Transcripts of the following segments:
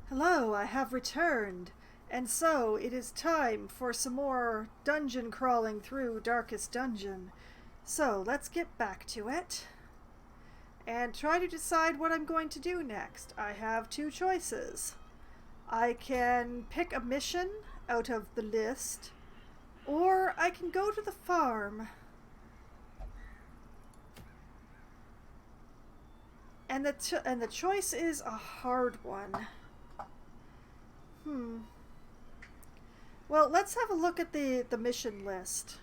Hello, I have returned, and so it is time for some more dungeon crawling through Darkest Dungeon. So let's get back to it and try to decide what I'm going to do next. I have two choices. I can pick a mission out of the list, or I can go to the farm. And the choice is a hard one. Well, let's have a look at the mission list.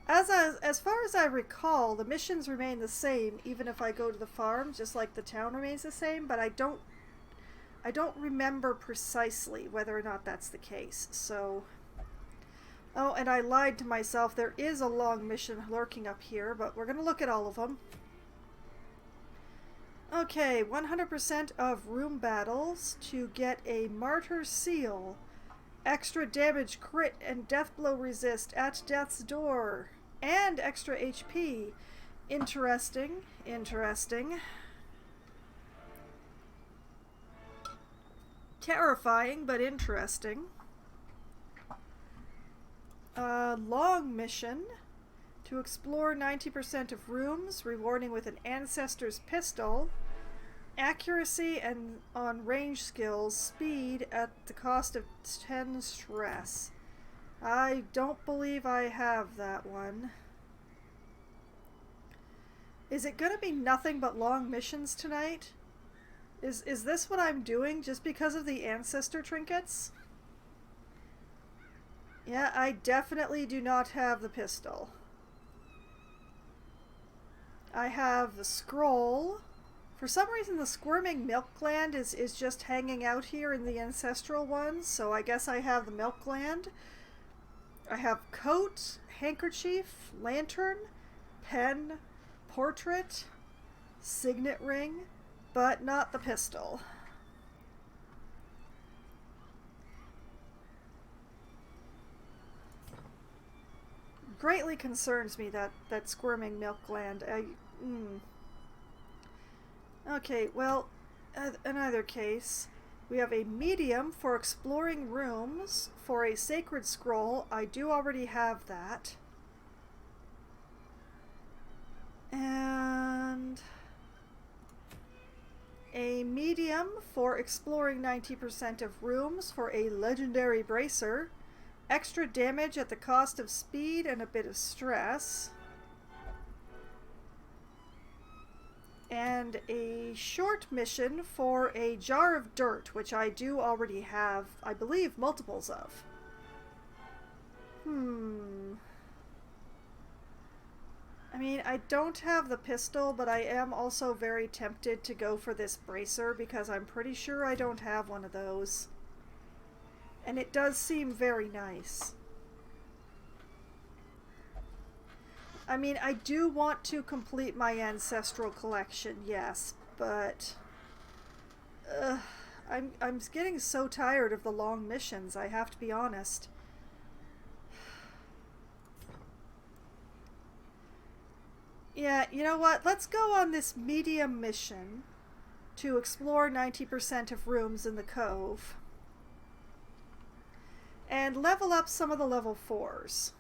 As far as I recall, the missions remain the same even if I go to the farm, just like the town remains the same, but I don't remember precisely whether or not that's the case. So oh, and I lied to myself. There is a long mission lurking up here, but we're going to look at all of them. Okay, 100% of room battles to get a Martyr Seal. Extra damage, crit, and death blow resist at death's door. And extra HP. Interesting. Terrifying, but interesting. Long mission. To explore 90% of rooms, rewarding with an Ancestor's Pistol. Accuracy and on range skills, speed at the cost of 10 stress. I don't believe I have that one. Is it going to be nothing but long missions tonight? Is this what I'm doing just because of the ancestor trinkets? Yeah, I definitely do not have the pistol. I have the scroll. For some reason, the squirming milk gland is just hanging out here in the ancestral ones, so I guess I have the milk gland. I have coat, handkerchief, lantern, pen, portrait, signet ring, but not the pistol. Greatly concerns me that squirming milk gland. Okay, well, in either case, we have a medium for exploring rooms. For a sacred scroll, I do already have that. And a medium for exploring 90% of rooms for a legendary bracer. Extra damage at the cost of speed and a bit of stress. And a short mission for a jar of dirt, which I do already have, I believe, multiples of. I mean, I don't have the pistol, but I am also very tempted to go for this bracer because I'm pretty sure I don't have one of those. And it does seem very nice. I mean, I do want to complete my ancestral collection, yes, but I'm getting so tired of the long missions, I have to be honest. Yeah, you know what? Let's go on this medium mission to explore 90% of rooms in the cove and level up some of the level 4s.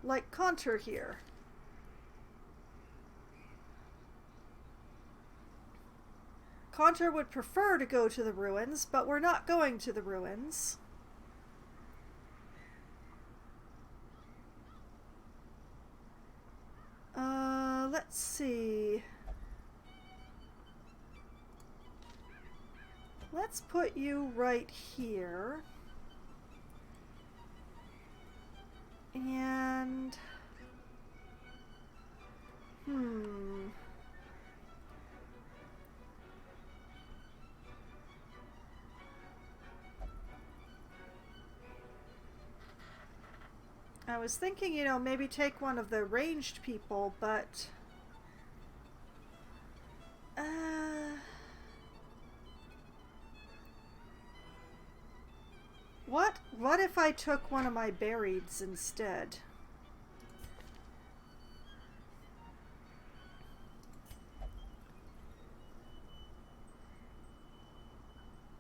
Like Contour here. Contour would prefer to go to the ruins, but we're not going to the ruins. Let's see. Let's put you right here. And I was thinking, maybe take one of the ranged people, but what if I took one of my burieds instead?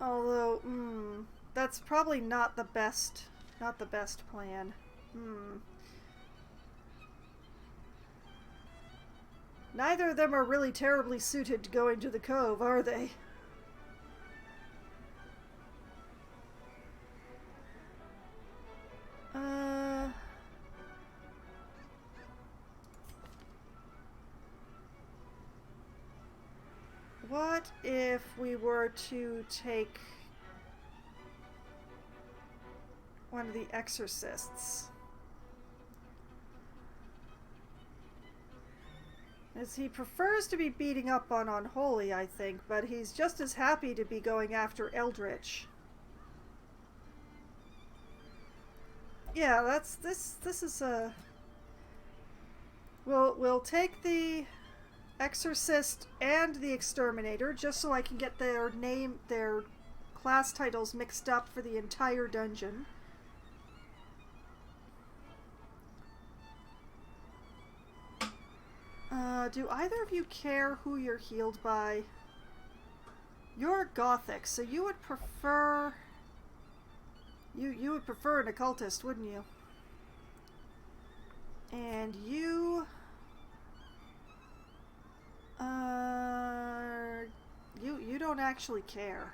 Although, that's probably not the best plan. Neither of them are really terribly suited to going to the cove, are they? What if we were to take one of the exorcists? As he prefers to be beating up on Unholy, I think, but he's just as happy to be going after Eldritch. Yeah, this is a... We'll take the Exorcist and the Exterminator, just so I can get their class titles mixed up for the entire dungeon. Do either of you care who you're healed by? You're Gothic, so you would prefer... You would prefer an occultist, wouldn't you? And you... You don't actually care.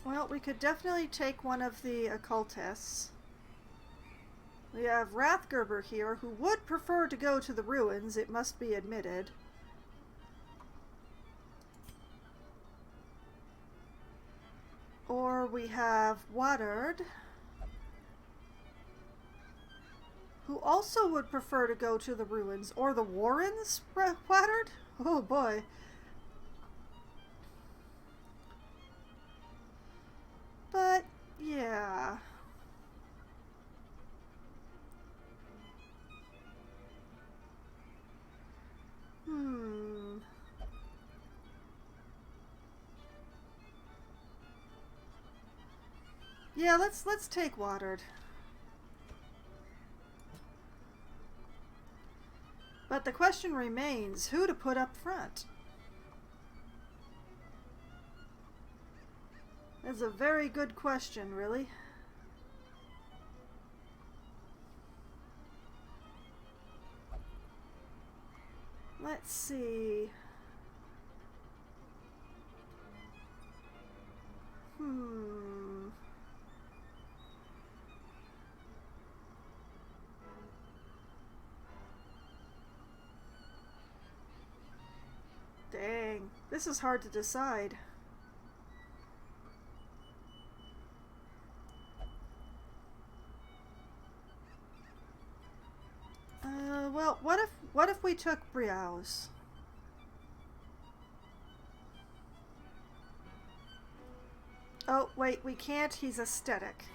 Well, we could definitely take one of the occultists. We have Rathgerber here, who would prefer to go to the ruins, it must be admitted. Or we have Waddard, who also would prefer to go to the ruins. Or the Warrens, Waddard? Oh boy. But, yeah... Yeah, let's take Waddard. But the question remains, who to put up front? That's a very good question, really. Let's see. Dang, this is hard to decide. Well, what if we took Briouze? Oh, wait, we can't. He's aesthetic.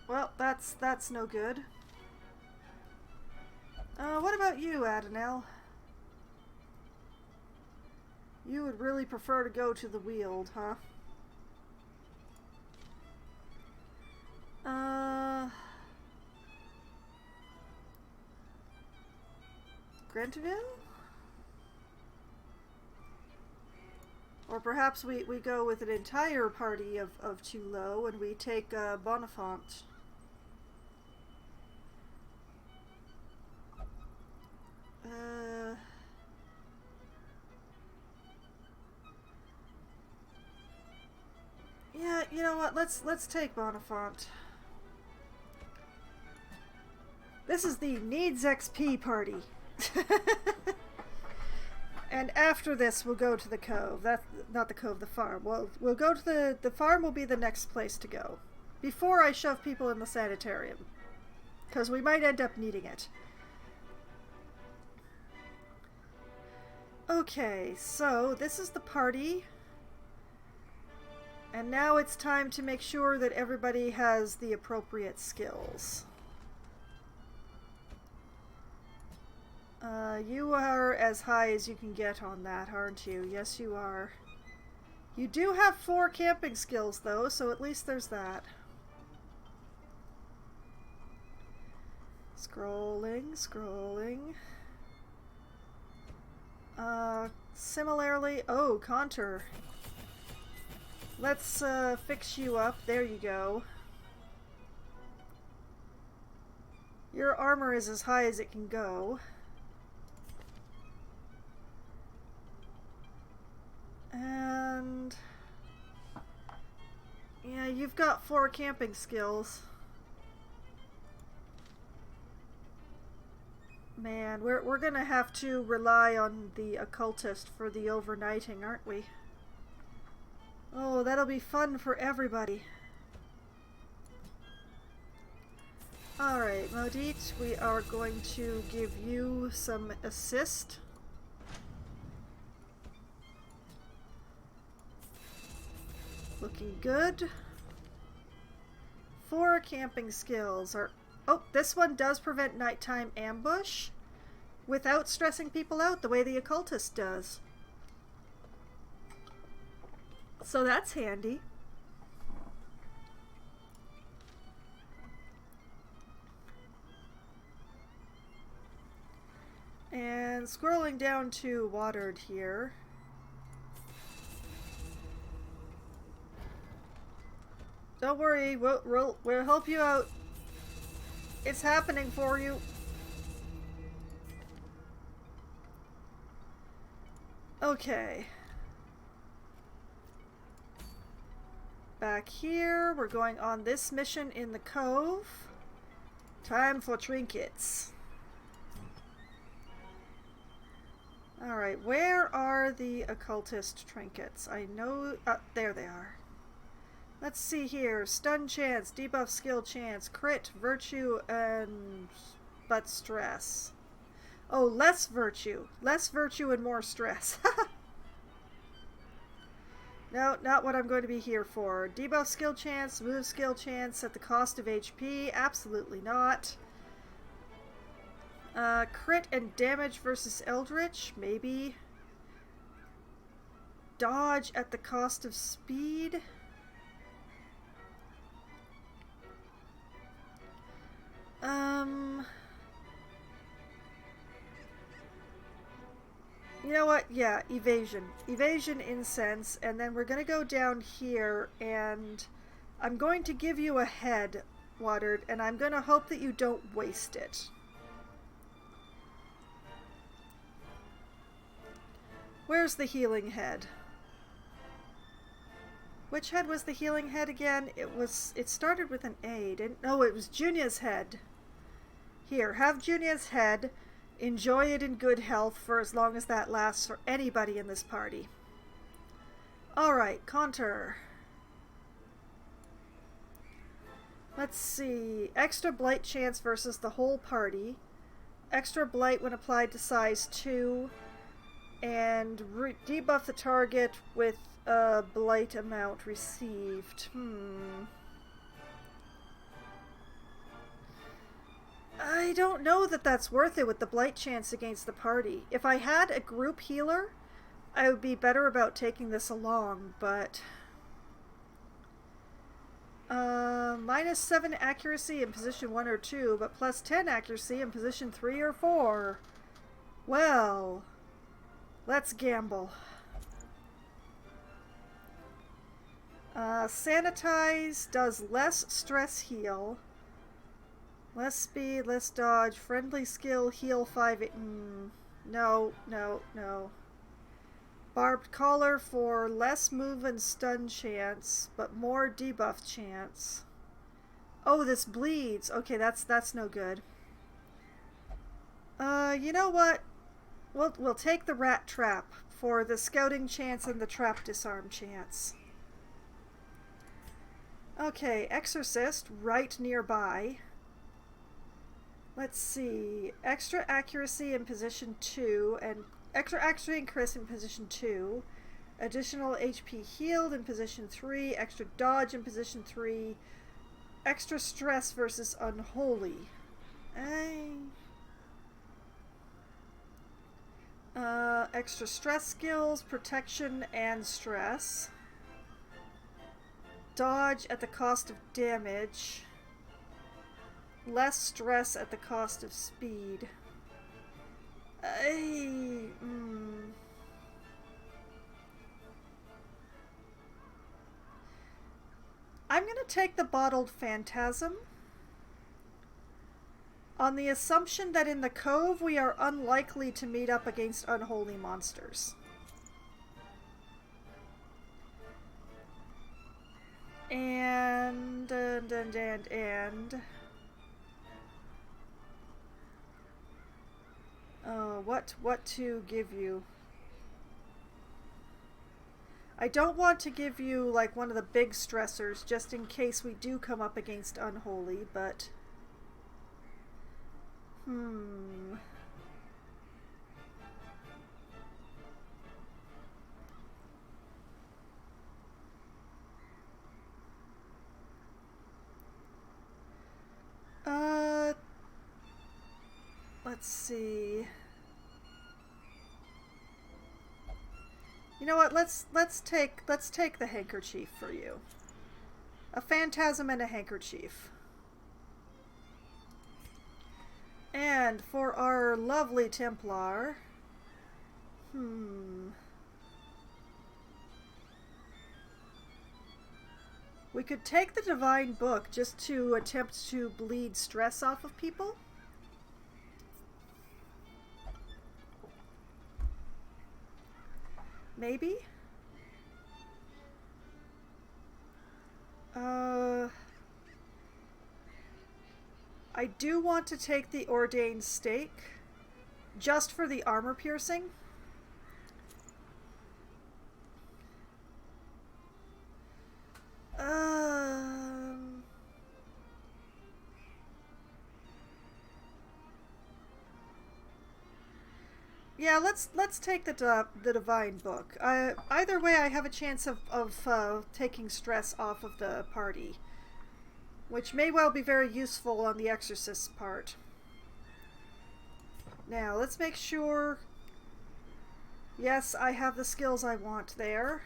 Well, that's no good. What about you, Adenel? You would really prefer to go to the Weald, huh? Grentville? Or perhaps we go with an entire party of Tulot and we take Bonifant. Yeah, you know what? Let's take Bonifant. This is the Needs XP party. And after this, we'll go to the cove. That's not the cove, the farm. We'll go to the farm. Will be the next place to go before I shove people in the sanitarium, because we might end up needing it. Okay, so this is the party, and now it's time to make sure that everybody has the appropriate skills. You are as high as you can get on that, aren't you? Yes, you are. You do have 4 camping skills, though, so at least there's that. Scrolling, scrolling. Similarly, oh, contour. Let's fix you up. There you go. Your armor is as high as it can go. And yeah, you've got 4 camping skills. Man, we're gonna have to rely on the occultist for the overnighting, aren't we? Oh, that'll be fun for everybody. Alright, Modit, we are going to give you some assist. Looking good. 4 camping skills are... Oh, this one does prevent nighttime ambush without stressing people out the way the occultist does. So that's handy. And scrolling down to watered here. Don't worry, we'll help you out. It's happening for you. Okay. Back here, we're going on this mission in the cove. Time for trinkets. Alright, where are the occultist trinkets? I know... there they are. Let's see here. Stun chance, debuff skill chance, crit, virtue, and... but stress. Oh, less virtue. Less virtue and more stress. No, not what I'm going to be here for. Debuff skill chance, move skill chance at the cost of HP. Absolutely not. Crit and damage versus Eldritch, maybe. Dodge at the cost of speed. You know what? Yeah, evasion. Evasion, incense, and then we're gonna go down here, and I'm going to give you a head, Watered, and I'm gonna hope that you don't waste it. Where's the healing head? Which head was the healing head again? It started with an A, didn't... No, it was Junia's head. Here, have Junia's head. Enjoy it in good health for as long as that lasts for anybody in this party. Alright, contour. Let's see. Extra blight chance versus the whole party. Extra blight when applied to size 2. And debuff the target with a blight amount received. I don't know that that's worth it with the blight chance against the party. If I had a group healer, I would be better about taking this along, but... -7 accuracy in position 1 or 2, but +10 accuracy in position 3 or 4. Well, let's gamble. Sanitize does less stress heal. Less speed, less dodge, friendly skill, heal 5... No. Barbed collar for less move and stun chance, but more debuff chance. Oh, this bleeds. Okay, that's no good. You know what? We'll take the rat trap for the scouting chance and the trap disarm chance. Okay, exorcist right nearby. Let's see. Extra accuracy in position 2 and extra accuracy and crit in position 2. Additional HP healed in position 3. Extra dodge in position 3. Extra stress versus unholy. Extra stress skills, protection and stress. Dodge at the cost of damage. Less stress at the cost of speed. I'm gonna take the bottled phantasm on the assumption that in the cove we are unlikely to meet up against unholy monsters. And what to give you? I don't want to give you like one of the big stressors just in case we do come up against unholy, but let's see. You know what? Let's take the handkerchief for you. A phantasm and a handkerchief. And for our lovely Templar, we could take the Divine Book just to attempt to bleed stress off of people. Maybe? I do want to take the Ordained Stake, just for the armor piercing. Yeah, let's take the Divine Book. Either way, I have a chance of taking stress off of the party, which may well be very useful on the Exorcist's part. Now, let's make sure... Yes, I have the skills I want there.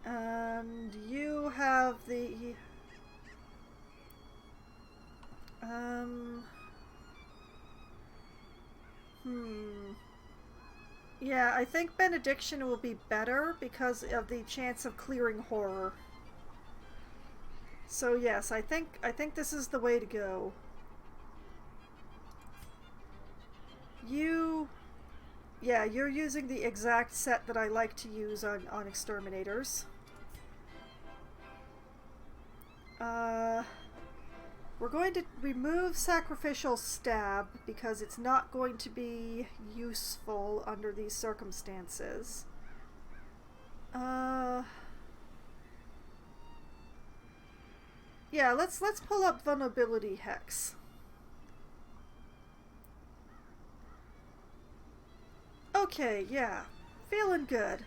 And you have the... Yeah, I think Benediction will be better because of the chance of clearing horror. So yes, I think this is the way to go. Yeah, you're using the exact set that I like to use on exterminators. We're going to remove Sacrificial Stab because it's not going to be useful under these circumstances. Yeah, let's pull up Vulnerability Hex. Okay, yeah. Feeling good.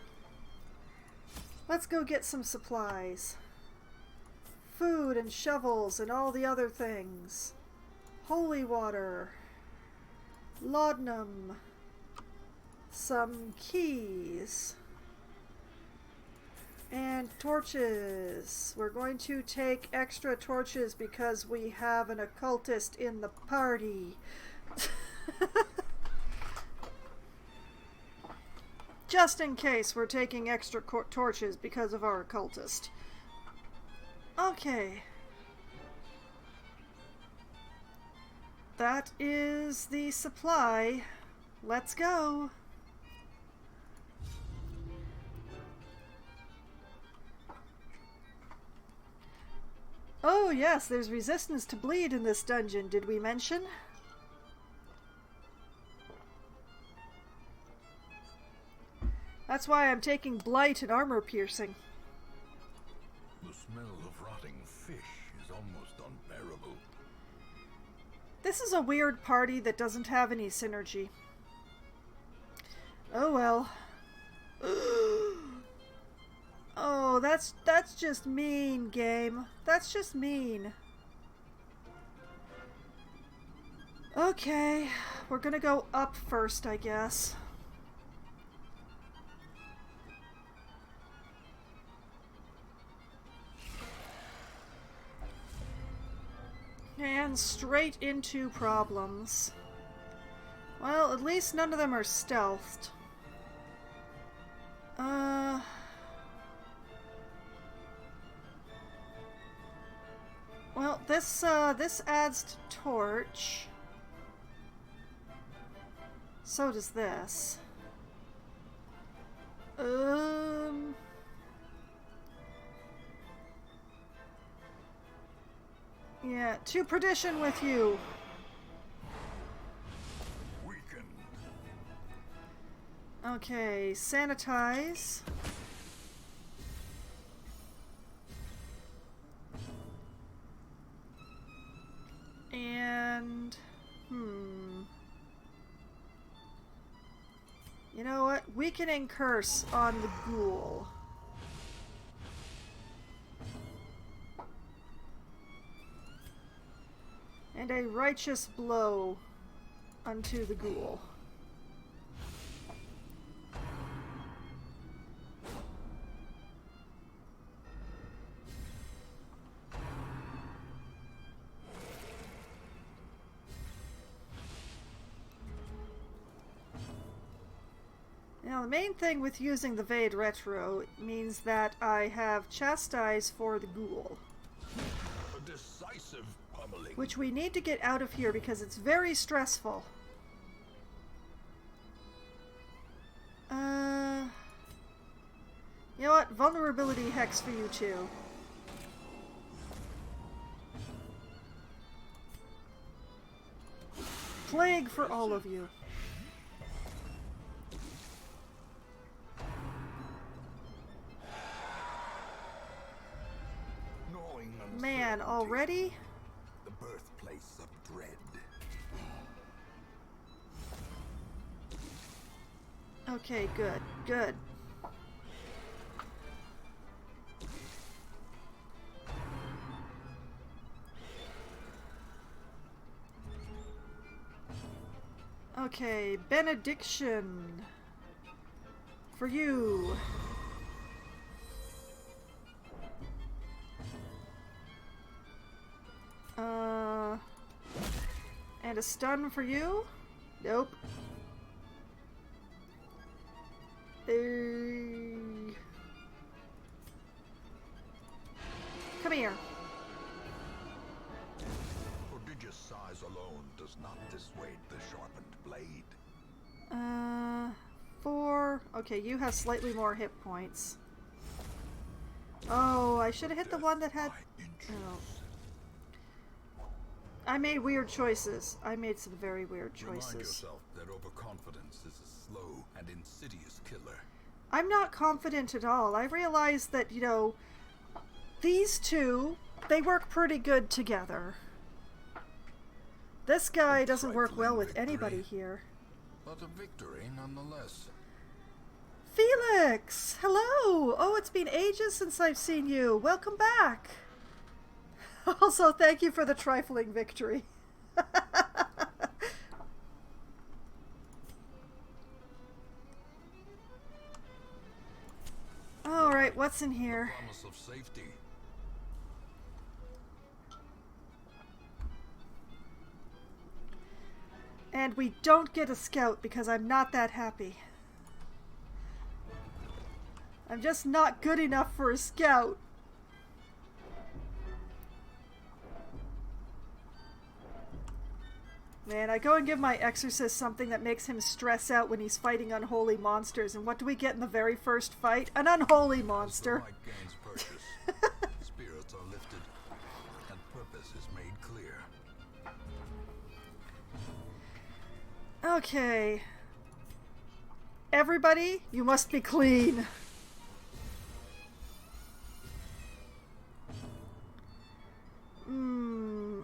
Let's go get some supplies. Food and shovels and all the other things. Holy water. Laudanum. Some keys. And torches. We're going to take extra torches because we have an occultist in the party. Just in case we're taking extra torches because of our occultist. Okay. That is the supply. Let's go. Oh yes, there's resistance to bleed in this dungeon, did we mention? That's why I'm taking Blight and armor piercing. The smell of rotting fish is almost unbearable. This is a weird party that doesn't have any synergy. Oh well. Oh, that's just mean, game. That's just mean. Okay, we're gonna go up first, I guess. And straight into problems. Well, at least none of them are stealthed. Well, this adds to torch. So does this. Yeah, to perdition with you. Weakened. Okay, sanitize. And you know what? Weakening curse on the ghoul. And a righteous blow unto the ghoul. Now, the main thing with using the Vade Retro means that I have Chastise for the ghoul. A decisive pummeling. Which we need to get out of here because it's very stressful. You know what? Vulnerability hex for you too. Plague for all of you. Man, already? The birthplace of dread. Okay, good, good. Okay, benediction. For you. And a stun for you? Nope. Come here. Prodigious size alone does not dissuade the sharpened blade. 4. Okay, you have slightly more hit points. Oh, I should have hit the one that had... Oh. I made weird choices. I made some very weird choices. Remind yourself that overconfidence is a slow and insidious killer. I'm not confident at all. I realize that, you know, these two, they work pretty good together. This guy doesn't work well with anybody here. But a victory nonetheless. Felix! Hello! Oh, it's been ages since I've seen you. Welcome back! Also, thank you for the trifling victory. Alright, what's in here? Promise of safety. And we don't get a scout because I'm not that happy. I'm just not good enough for a scout. Man, I go and give my exorcist something that makes him stress out when he's fighting unholy monsters. And what do we get in the very first fight? An unholy monster. As the light gains purchase, spirits are lifted, and purpose is made clear. Okay. Everybody, you must be clean.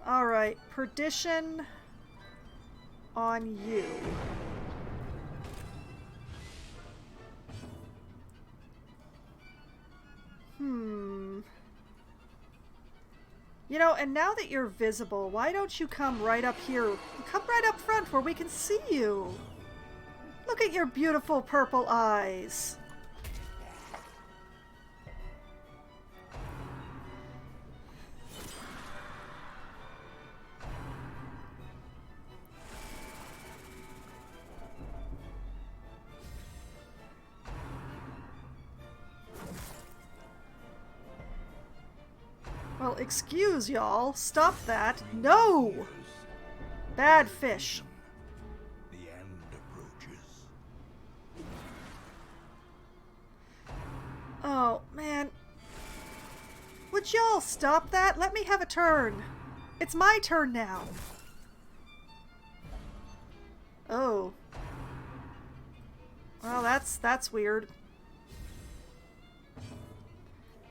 Alright. Perdition on you. You know, and now that you're visible, why don't you come right up here? Come right up front where we can see you. Look at your beautiful purple eyes. Well, excuse y'all. Stop that. No! Bad fish. The end approaches. Oh, man. Would y'all stop that? Let me have a turn. It's my turn now. Oh. Well, that's weird.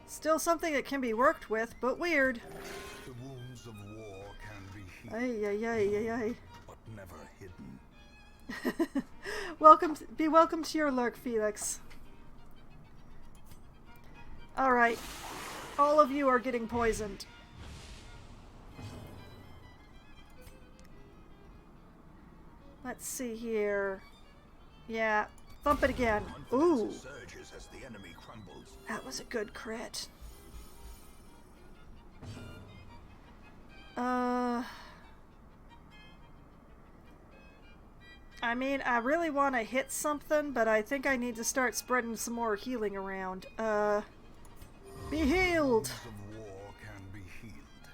Still something that can be worked with, but weird. The wounds of war can be Ay, healed, ay, ay, ay, ay. but never hidden. Be welcome to your lurk, Felix. Alright. All of you are getting poisoned. Let's see here. Yeah. Thump it again. Ooh. Surges as the enemy crumbles. That was a good crit. I mean, I really want to hit something, but I think I need to start spreading some more healing around. Be healed! Wounds of war can be healed,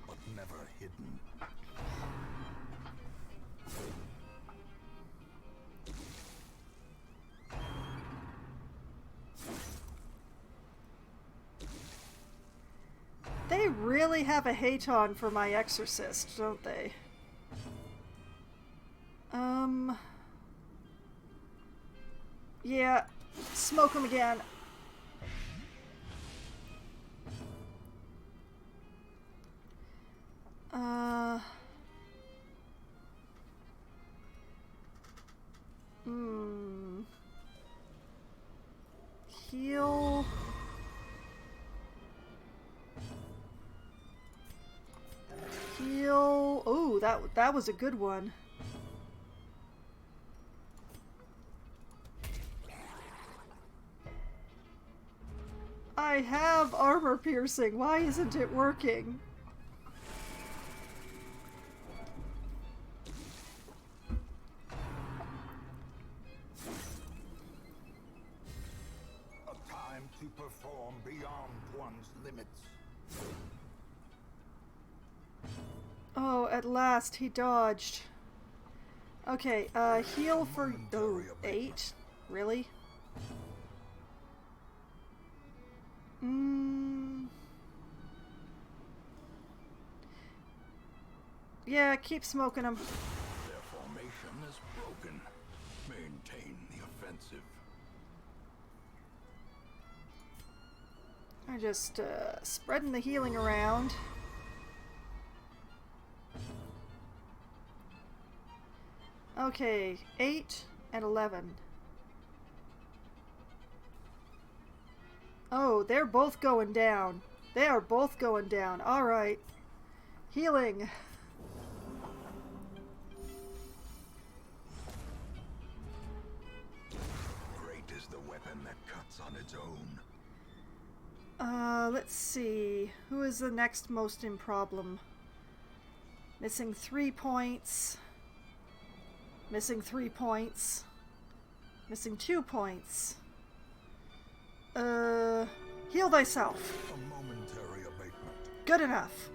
but never hidden. They really have a hate on for my exorcist, don't they? Yeah, smoke him again. Heal. Heal. Oh, that was a good one. I have armor piercing. Why isn't it working? A time to perform beyond one's limits. Oh, at last he dodged. Okay, heal for 8? Really? Yeah, keep smoking them. Their formation is broken. Maintain the offensive. I'm just spreading the healing around. Okay, 8 and 11. Oh, they're both going down. They are both going down. Alright. Healing. Great is the weapon that cuts on its own. Let's see. Who is the next most in problem? Missing 3 points. Missing 3 points. Missing 2 points. Heal thyself. A momentary abatement. Good enough.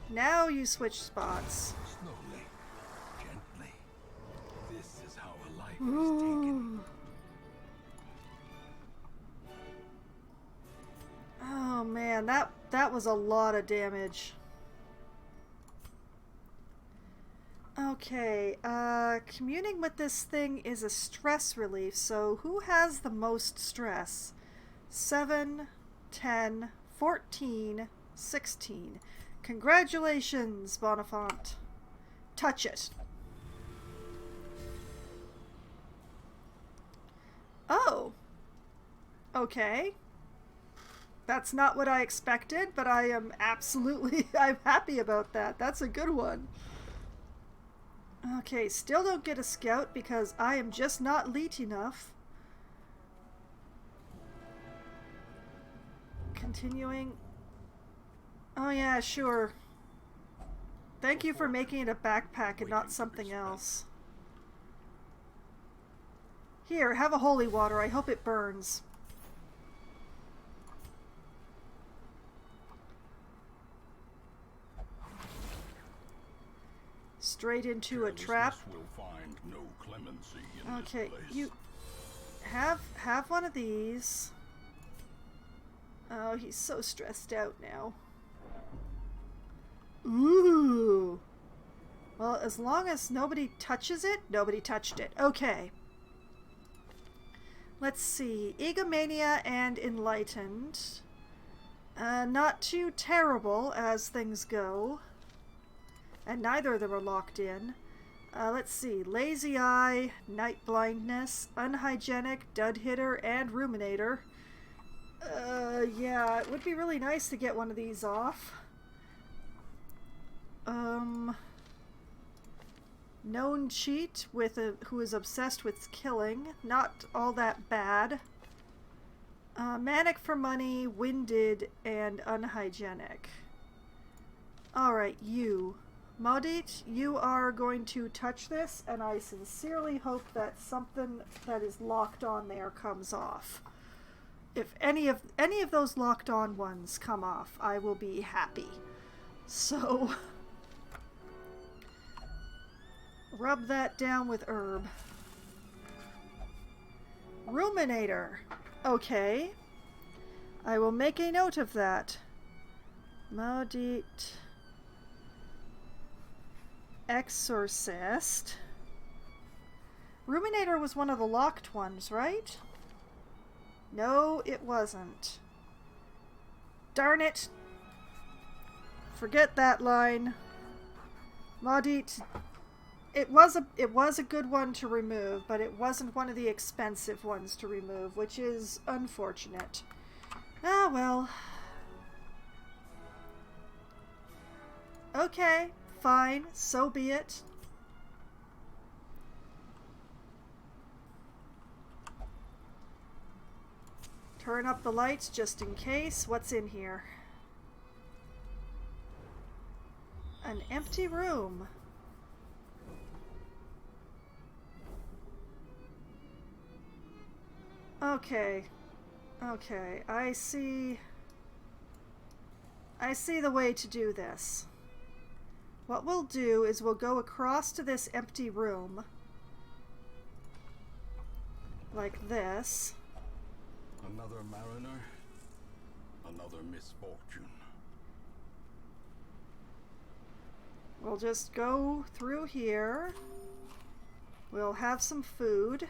Now you switch spots. Slowly, gently. This is how a life is taken. Oh man, that was a lot of damage. Okay, communing with this thing is a stress relief, so who has the most stress? 7, 10, 14, 16. Congratulations, Bonifant. Touch it. Oh. Okay. That's not what I expected, but I am absolutely... I'm happy about that. That's a good one. Okay, still don't get a scout because I am just not elite enough. Continuing. Oh yeah, sure. Thank you for making it a backpack and not something else. Here, have a holy water. I hope it burns. Straight into a trap. Will find no clemency in Okay, this place. you have one of these. Oh, he's so stressed out now. Ooh. Well, as long as nobody touches it, nobody touched it. Okay. Let's see. Egomania and Enlightened. Not too terrible as things go. And neither of them are locked in. Let's see. Lazy Eye, Night Blindness, Unhygienic, Dud Hitter, and Ruminator. Yeah, it would be really nice to get one of these off. Known cheat with who is obsessed with killing. Not all that bad. Manic for money, winded, and unhygienic. Alright, you. Maudit, you are going to touch this, and I sincerely hope that something that is locked on there comes off. If any of those locked on ones come off, I will be happy. So, rub that down with herb. Ruminator. Okay. I will make a note of that. Maudit. Exorcist. Ruminator was one of the locked ones, right? No, it wasn't. Darn it. Forget that line. Maudit. It was a good one to remove, but it wasn't one of the expensive ones to remove, which is unfortunate. Ah, well. Okay, fine, so be it. Turn up the lights just in case. What's in here? An empty room. Okay. Okay, I see the way to do this. What we'll do is we'll go across to this empty room. Like this. Another mariner, another misfortune. We'll just go through here. We'll have some food.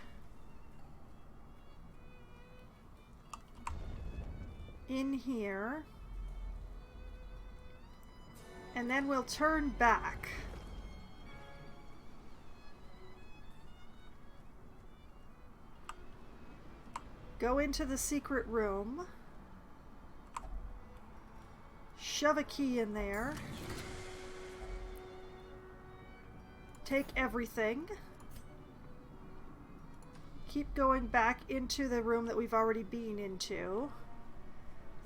In here. And then we'll turn back. Go into the secret room. Shove a key in there. Take everything. Keep going back into the room that we've already been into.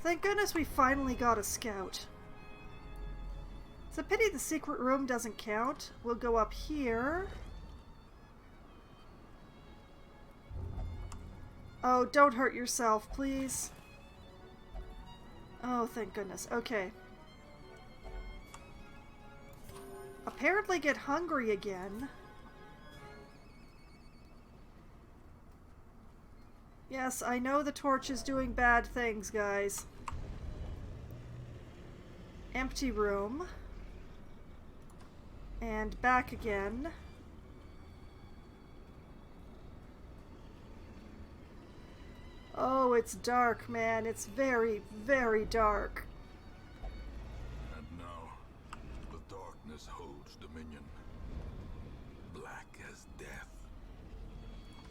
Thank goodness we finally got a scout. It's a pity the secret room doesn't count. We'll go up here. Oh, don't hurt yourself, please. Oh, thank goodness. Okay. Apparently get hungry again. Yes, I know the torch is doing bad things, guys. Empty room. And back again. Oh, it's dark, man. It's very, very dark. And now, the darkness holds dominion. Black as death.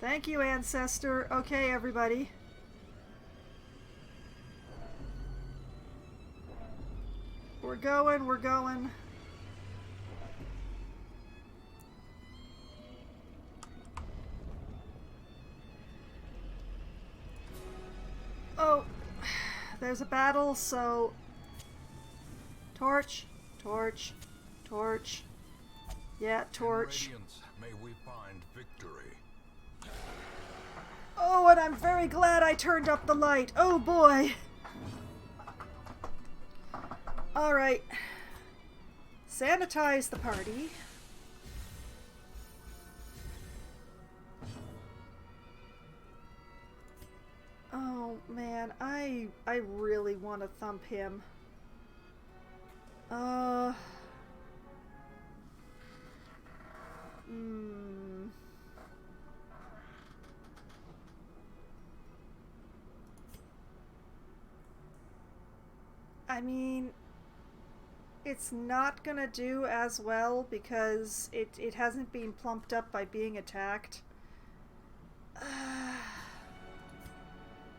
Thank you, Ancestor. Okay, everybody. We're going, we're going. Oh, there's a battle, so... Torch, torch, torch. Yeah, torch. In radiance, may we find victory. Oh, and I'm very glad I turned up the light. Oh boy. Alright. Sanitize the party. Oh man, I really want to thump him. I mean, it's not gonna do as well because it hasn't been plumped up by being attacked.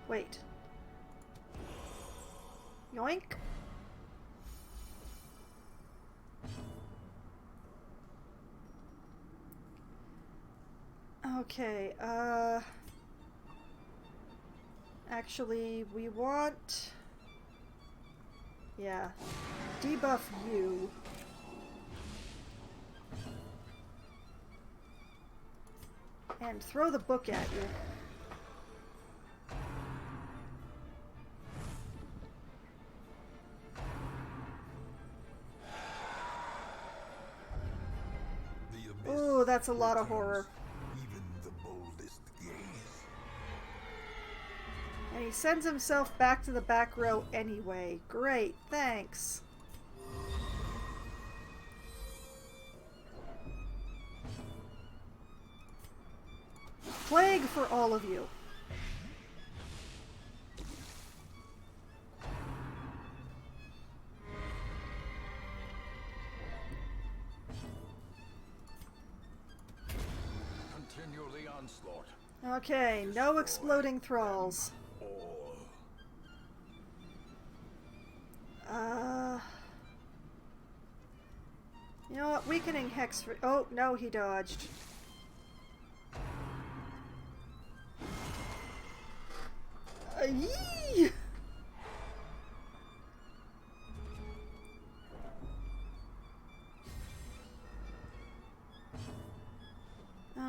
Wait. Yoink. Okay, actually, we want... Yeah. Debuff you. And throw the book at you. Oh, that's a lot of horror. Even the boldest gaze. And he sends himself back to the back row anyway. Great, thanks. Plague for all of you. Continue the onslaught. Okay, no exploding thralls. All. You know what? Weakening Hex for... Oh, no, he dodged. Yee!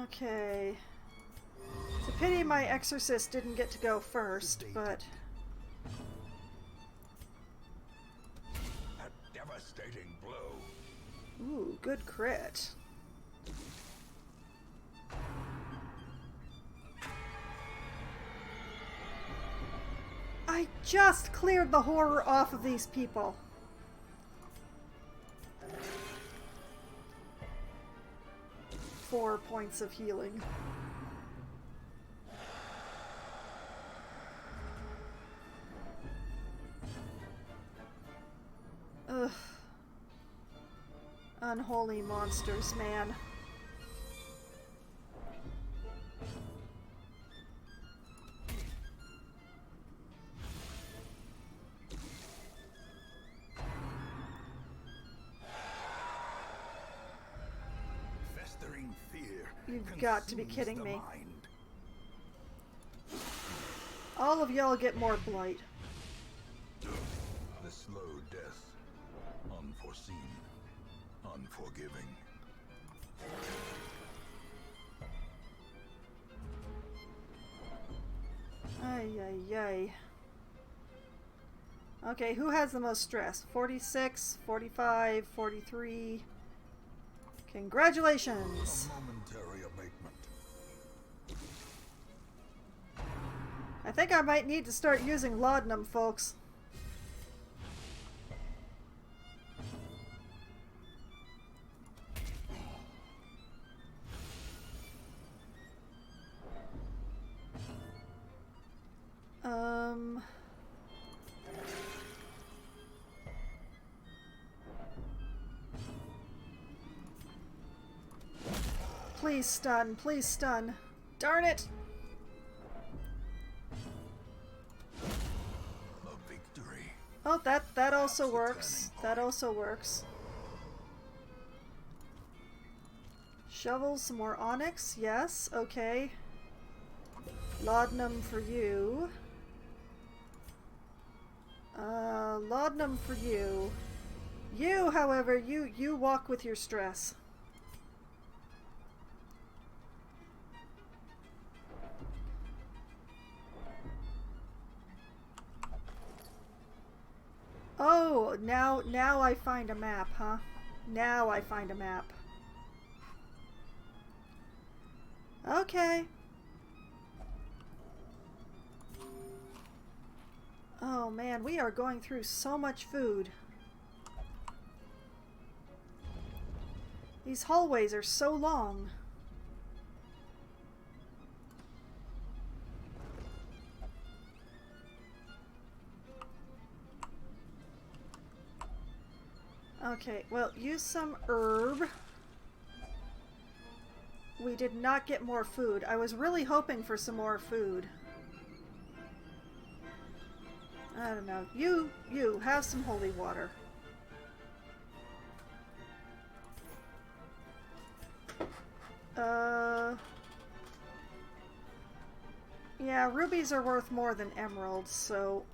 Okay. It's a pity my exorcist didn't get to go first, but... A devastating blow. Ooh, good crit. I just cleared the horror off of these people. Four points of healing. Ugh. Unholy monsters, man. Festering fear. You've got to be consumes kidding the me. mind. All of y'all get more blight. The slow death. Unforeseen. Unforgiving. Ay, ay, ay. Okay, who has the most stress? 46, 45, 43. Congratulations! A momentary abatement. I think I might need to start using laudanum, folks. Please stun, please stun. Darn it! A victory. Oh, that also Perhaps a works. turning That point. also works. Shovel some more onyx. Yes. Okay. Laudanum for you. Laudanum for you. You, however, you walk with your stress. Oh, now I find a map, huh? Now I find a map. Okay. Oh man, we are going through so much food. These hallways are so long. Okay, well, use some herb. We did not get more food. I was really hoping for some more food. I don't know. You, have some holy water. Yeah, rubies are worth more than emeralds, so...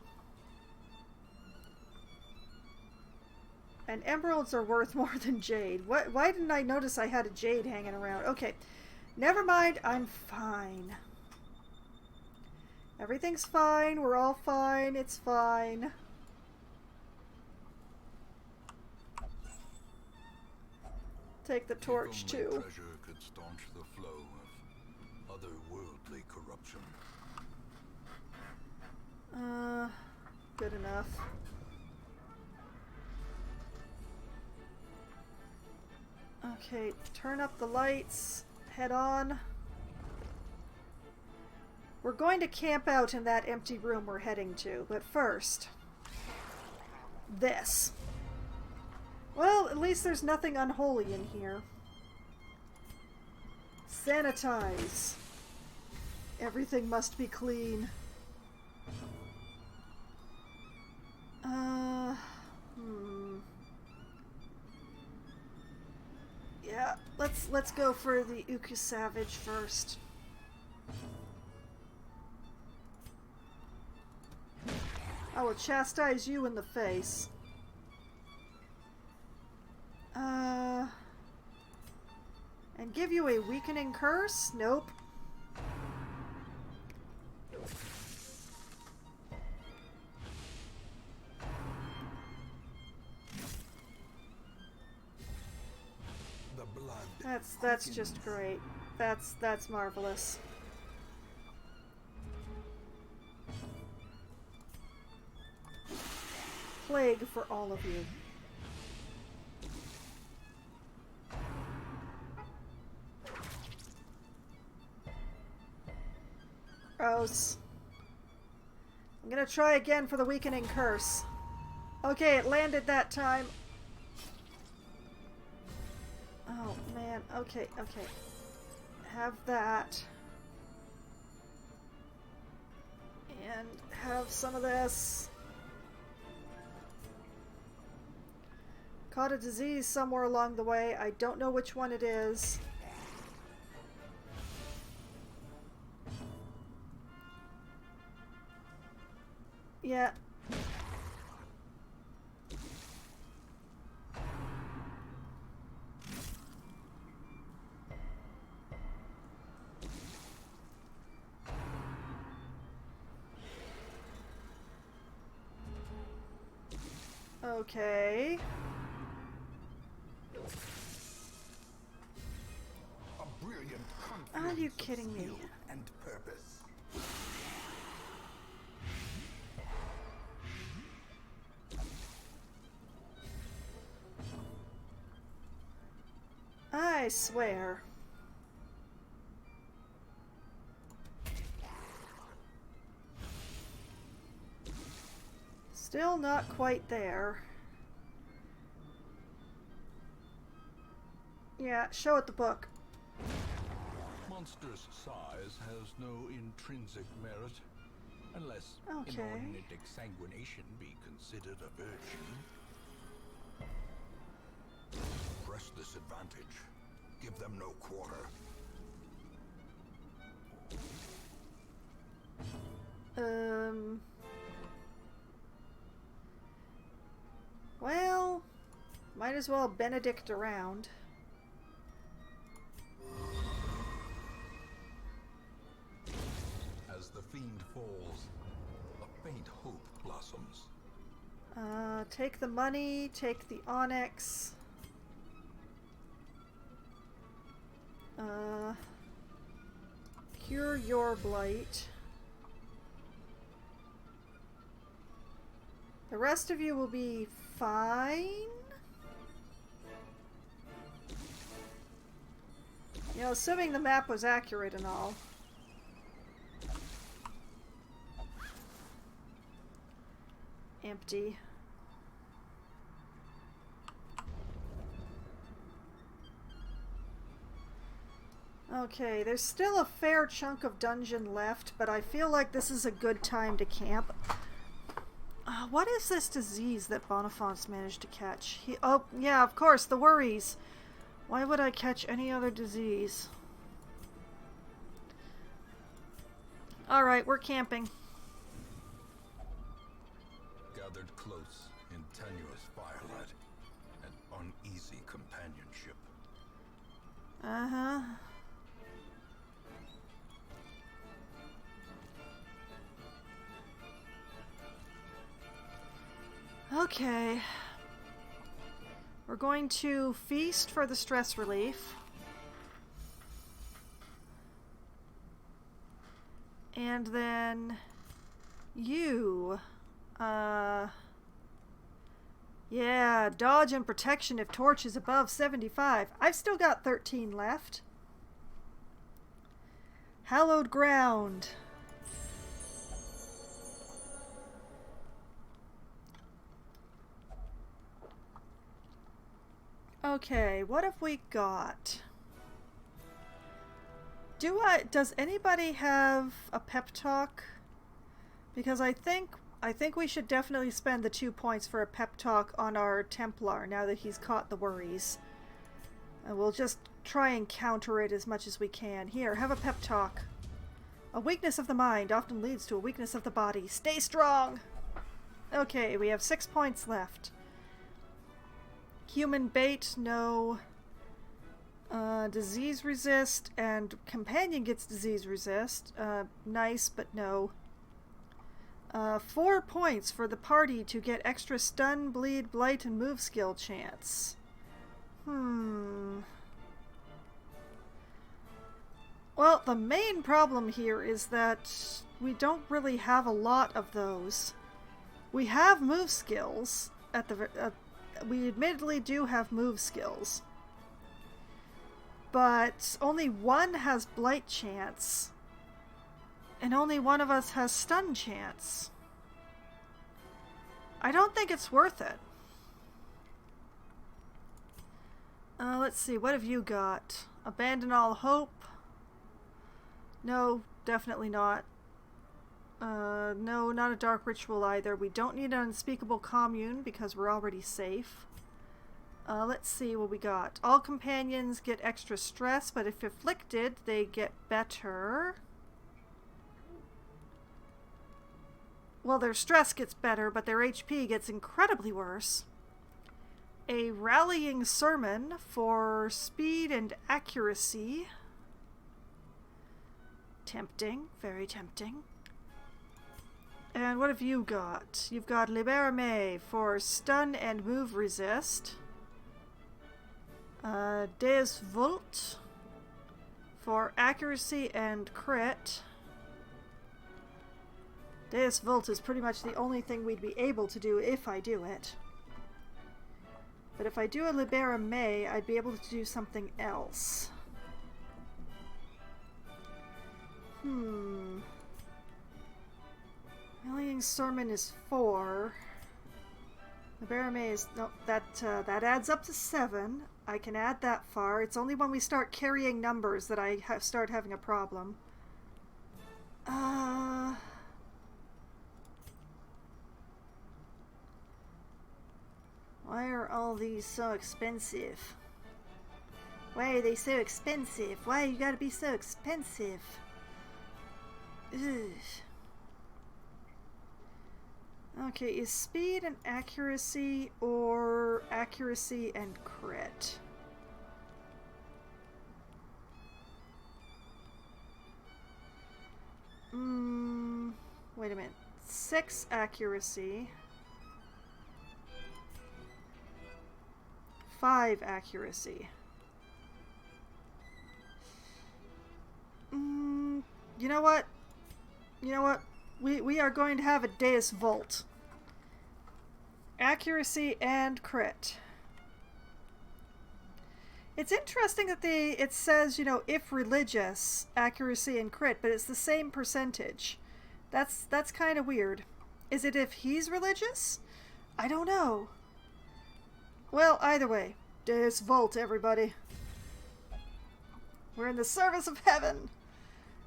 And emeralds are worth more than jade. Why didn't I notice I had a jade hanging around? Okay, never mind, I'm fine. Everything's fine, we're all fine, it's fine. Take the torch, If only too. treasure could staunch the flow of otherworldly corruption. Good enough. Okay, turn up the lights. Head on. We're going to camp out in that empty room we're heading to, but first... this. Well, at least there's nothing unholy in here. Sanitize. Everything must be clean. Yeah, let's go for the Uku Savage first. I will chastise you in the face. And give you a weakening curse? Nope. The blood. That's just great. That's marvelous. Plague for all of you. Gross. I'm gonna try again for the weakening curse. Okay, it landed that time. Oh, man. Okay. Have that. And have some of this. Caught a disease somewhere along the way. I don't know which one it is. Yeah. Okay. A brilliant Are you confluence of kidding me? skill and purpose. I swear. Still not quite there. Yeah, show it the book. Monstrous size has no intrinsic merit. Unless Okay. inordinate exsanguination be considered a virtue. Press this advantage. Give them no quarter. Well, might as well Benedict around. As the fiend falls, a faint hope blossoms. Take the money, take the onyx. Cure your blight. The rest of you will be fine. You know, assuming the map was accurate and all. Empty. Okay, there's still a fair chunk of dungeon left, but I feel like this is a good time to camp. What is this disease that Boniface managed to catch? Oh, yeah, of course, the worries. Why would I catch any other disease? Alright, we're camping. Gathered close in tenuous firelight and uneasy companionship. Uh-huh. Okay. We're going to feast for the stress relief. And then you, yeah, dodge and protection if torch is above 75. I've still got 13 left. Hallowed ground. Okay, what have we got? Does anybody have a pep talk? Because I think we should definitely spend the 2 points for a pep talk on our Templar now that he's caught the worries. And we'll just try and counter it as much as we can. Here, have a pep talk. A weakness of the mind often leads to a weakness of the body. Stay strong! Okay, we have 6 points left. Human bait, no. Disease resist, and companion gets disease resist. Nice, but no. 4 points for the party to get extra stun, bleed, blight, and move skill chance. Well, the main problem here is that we don't really have a lot of those. We have move skills at the we admittedly do have move skills, but only one has blight chance, and only one of us has stun chance. I don't think it's worth it. Let's see, what have you got? Abandon all hope? No, definitely not. No, not a dark ritual either. We don't need an unspeakable commune because we're already safe. Let's see what we got. All companions get extra stress, but if afflicted, they get better. Well, their stress gets better, but their HP gets incredibly worse. A rallying sermon for speed and accuracy. Tempting, very tempting. And what have you got? You've got Liberame for stun and move resist. Deus Vult for accuracy and crit. Deus Vult is pretty much the only thing we'd be able to do if I do it. But if I do a Liberame, I'd be able to do something else. Rallying Sermon is 4. Liberame is... no, that adds up to 7. I can add that far. It's only when we start carrying numbers that I start having a problem. Why are all these so expensive? Why are they so expensive? Why you gotta be so expensive? Ugh. Okay, is speed and accuracy or accuracy and crit? Wait a minute. 6 accuracy. 5 accuracy. You know what? You know what? We are going to have a Deus Volt. Accuracy and crit. It's interesting that it says, you know, if religious, accuracy and crit, but it's the same percentage. That's kind of weird. Is it if he's religious? I don't know. Well, either way, Deus Volt, everybody. We're in the service of heaven.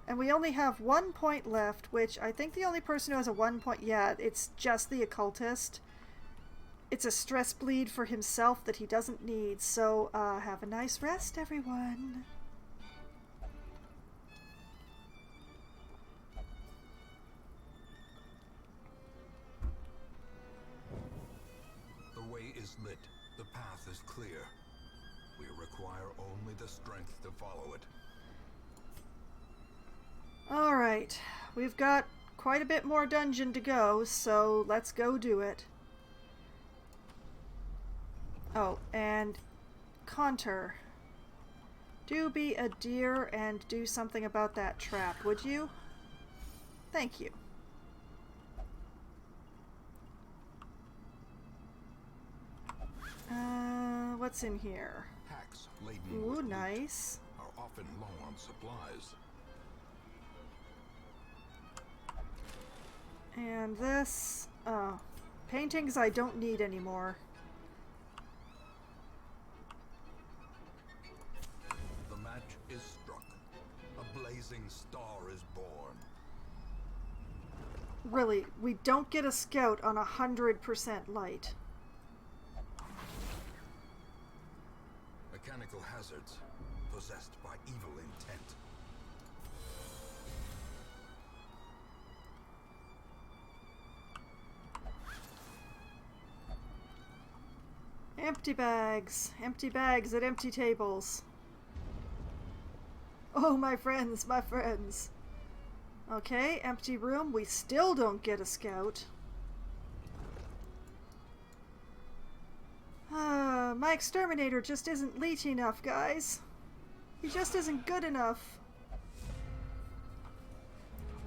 And we only have 1 point left, which I think the only person who has a 1 point... Yeah, it's just the occultist. It's a stress bleed for himself that he doesn't need, so have a nice rest, everyone. The way is lit. The path is clear. We require only the strength to follow it. Alright, we've got quite a bit more dungeon to go, so let's go do it. Oh, and Conter, do be a dear and do something about that trap, would you? Thank you. What's in here? Packs laden Ooh, with loot nice. are often low on supplies. And this, paintings I don't need anymore. The match is struck. A blazing star is born. Really, we don't get a scout on 100% light. Mechanical hazards possessed by evil intent. Empty bags at empty tables. Oh, my friends, my friends. Okay, empty room. We still don't get a scout. My exterminator just isn't leech enough, guys. He just isn't good enough.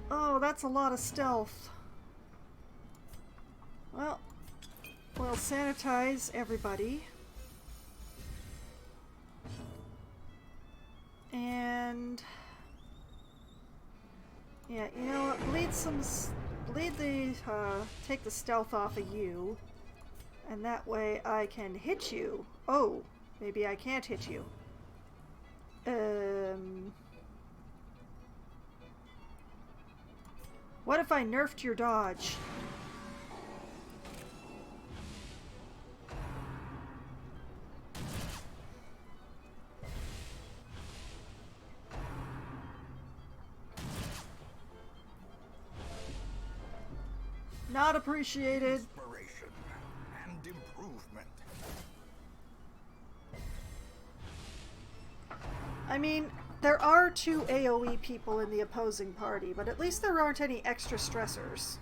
Oh, that's a lot of stealth. Well, we'll sanitize everybody. And yeah, you know what? Take the stealth off of you. And that way I can hit you. Oh, maybe I can't hit you. What if I nerfed your dodge? Not appreciated. Inspiration and improvement. I mean, there are 2 AoE people in the opposing party, but at least there aren't any extra stressors.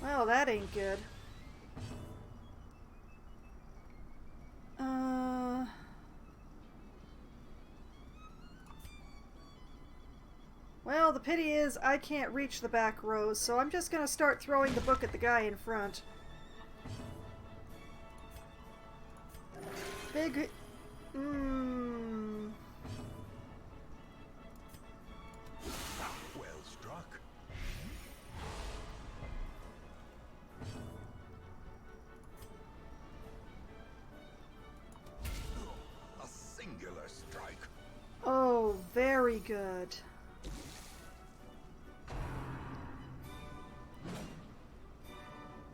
Well, that ain't good. Well, the pity is I can't reach the back rows, so I'm just gonna start throwing the book at the guy in front. Big... Well struck. A singular strike. Oh, very good.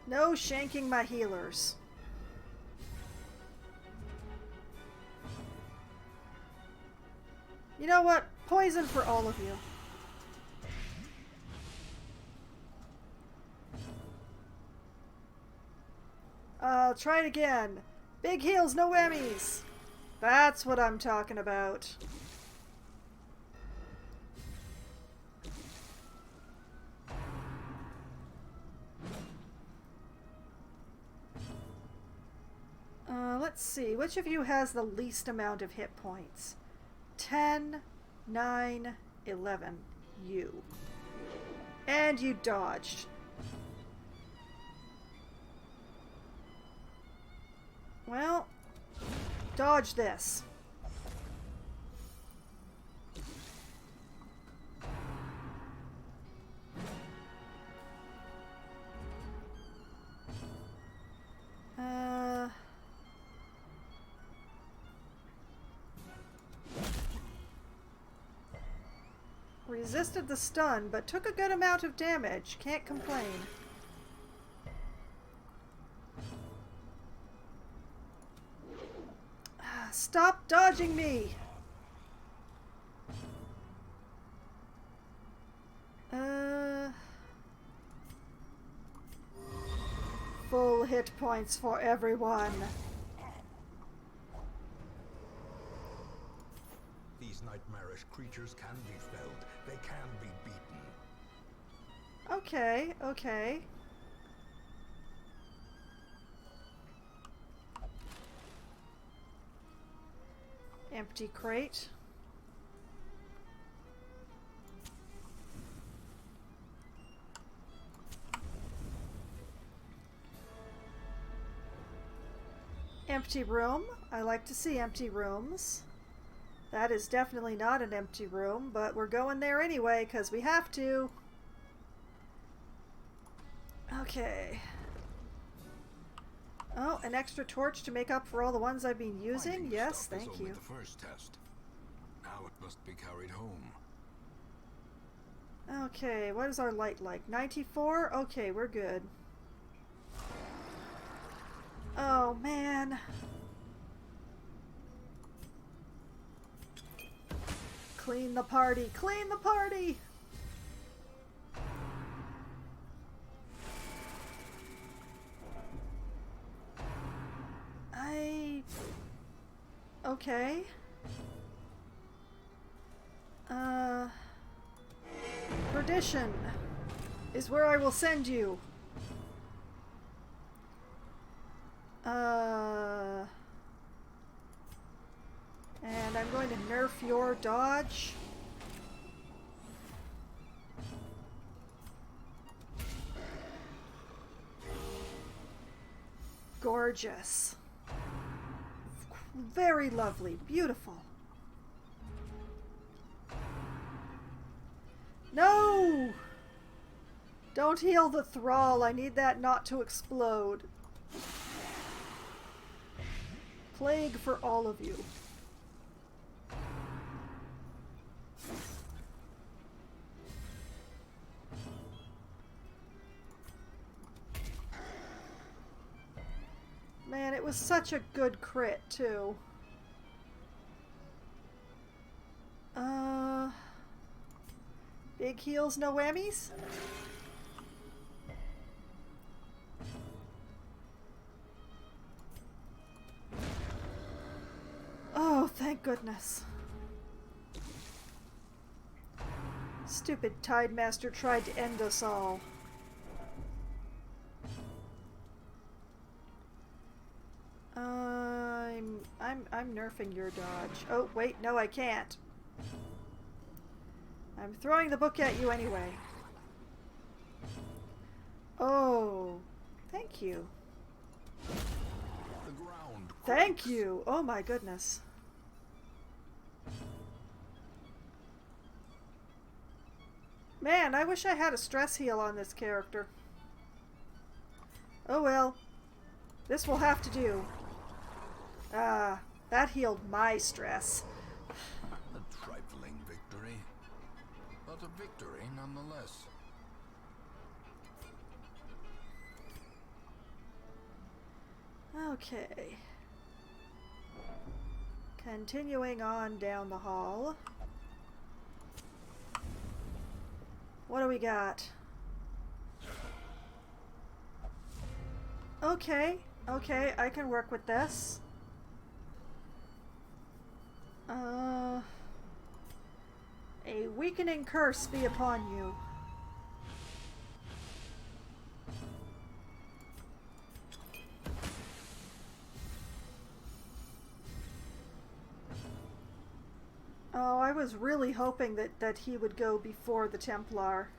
No shanking my healers. You know what? Poison for all of you. Try it again. Big heals, no whammies. That's what I'm talking about. Let's see. Which of you has the least amount of hit points? 10, 9, 11. You. And you dodged. Well, dodge this. Resisted the stun, but took a good amount of damage. Can't complain. Stop dodging me! Full hit points for everyone. These nightmarish creatures can be felled. They can be beaten. Okay, okay. Empty crate. Empty room. I like to see empty rooms. That is definitely not an empty room, but we're going there anyway because we have to. Okay. Oh, an extra torch to make up for all the ones I've been using? Finding Yes, stuff is thank only you. the first test. Now it must be carried home. Okay, what is our light like? 94? Okay, we're good. Oh, man. Clean the party! Clean the party! Okay. Perdition is where I will send you. And I'm going to nerf your dodge. Gorgeous. Very lovely. Beautiful. No! Don't heal the thrall. I need that not to explode. Plague for all of you. Man, it was such a good crit, too. Big heals, no whammies? Oh, thank goodness. Stupid Tidemaster tried to end us all. I'm nerfing your dodge. Oh, wait, no I can't. I'm throwing the book at you anyway. Oh, thank you. The ground Thank quakes. you. Oh my goodness. Man, I wish I had a stress heal on this character. Oh well. This will have to do. That healed my stress. A trifling victory, but a victory nonetheless. Okay. Continuing on down the hall. What do we got? Okay, okay, I can work with this. A weakening curse be upon you. Oh, I was really hoping that he would go before the Templar.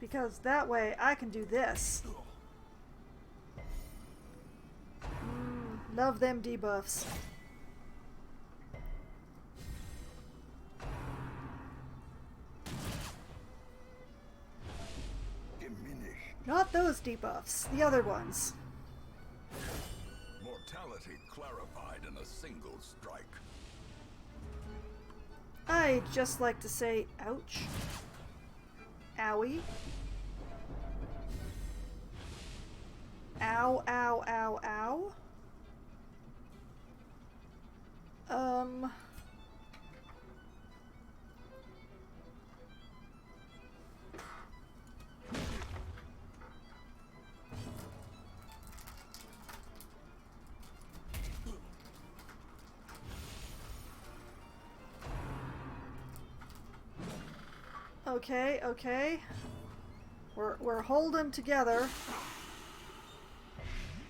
Because that way I can do this. Love them debuffs. Diminish. Not those debuffs, the other ones. Mortality clarified in a single strike. I'd just like to say ouch. Owie. Ow, ow, ow, ow. Okay, okay. We're holding together.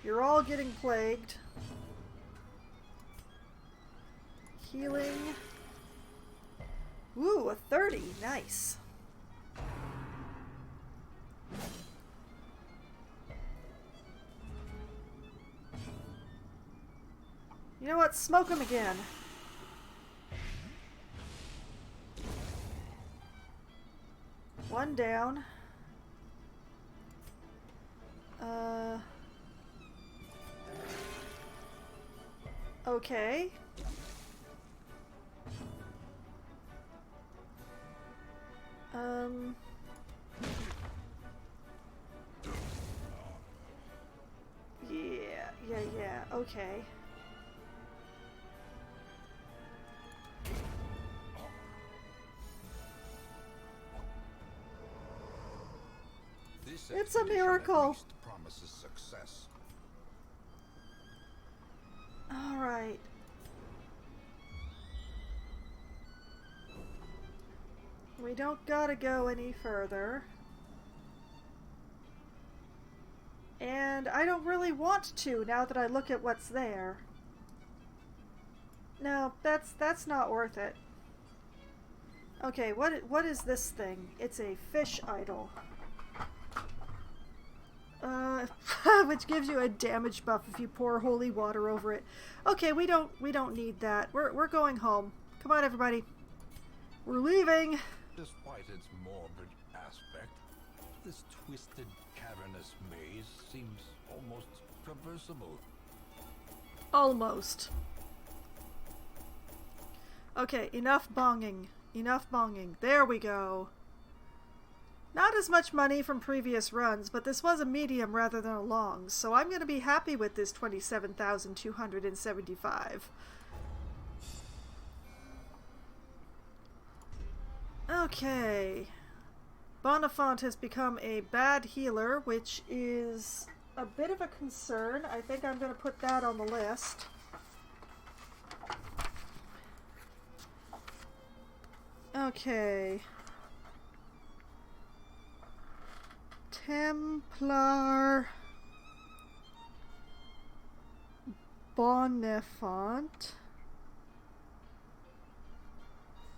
You're all getting plagued. Healing. Woo, a 30. Nice. You know what? Smoke him again. One down. Okay. Yeah, okay. This It's a expedition miracle. at least promises success. All right. We don't gotta go any further. And I don't really want to now that I look at what's there. No, that's not worth it. Okay, what is this thing? It's a fish idol. Which gives you a damage buff if you pour holy water over it. Okay, we don't need that. We're going home. Come on, everybody. We're leaving. Despite its morbid aspect, this twisted, cavernous maze seems almost traversable. Almost. Okay, enough bonging. Enough bonging. There we go. Not as much money from previous runs, but this was a medium rather than a long, so I'm going to be happy with this 27,275. Okay. Bonifant has become a bad healer, which is a bit of a concern. I think I'm going to put that on the list. Okay. Templar Bonifant.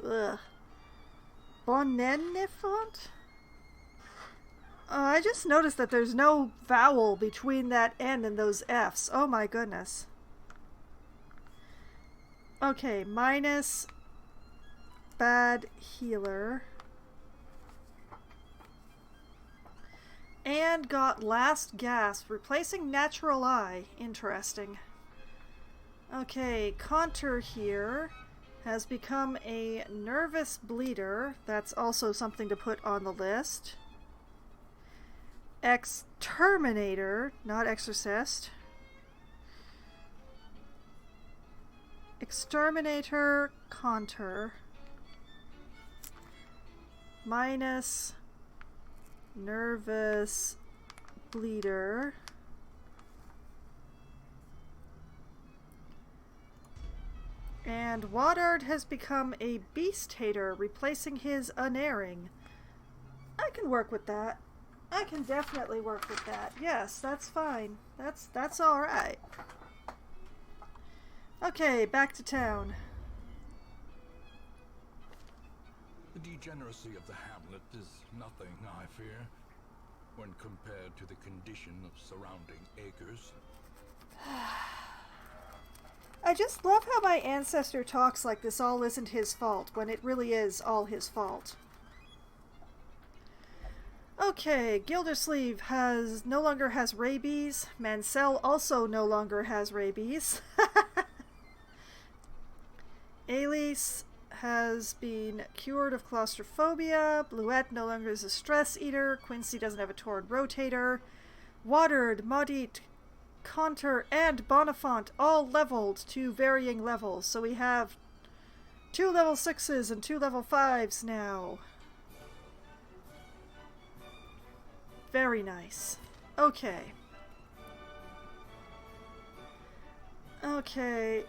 Ugh. Bonenifant? I just noticed that there's no vowel between that N and those Fs. Oh my goodness. Okay, minus bad healer. And got last gasp, replacing natural eye. Interesting. Okay, Contour here has become a nervous bleeder. That's also something to put on the list. Exterminator, not exorcist. Exterminator Contour. Minus Nervous Bleeder. And Woddard has become a beast hater, replacing his unerring. I can work with that. I can definitely work with that. Yes, that's fine. That's alright. Okay, back to town. The degeneracy of the hamlet is nothing, I fear, when compared to the condition of surrounding acres. I just love how my ancestor talks like this all isn't his fault, when it really is all his fault. Okay, Gildersleeve no longer has rabies. Mansell also no longer has rabies. Elise has been cured of claustrophobia. Bluette no longer is a stress eater. Quincy doesn't have a torn rotator. Woddard, Maudit, Contour, and Bonifant all leveled to varying levels. So we have 2 level 6s and 2 level 5s now. Very nice. Okay. Okay.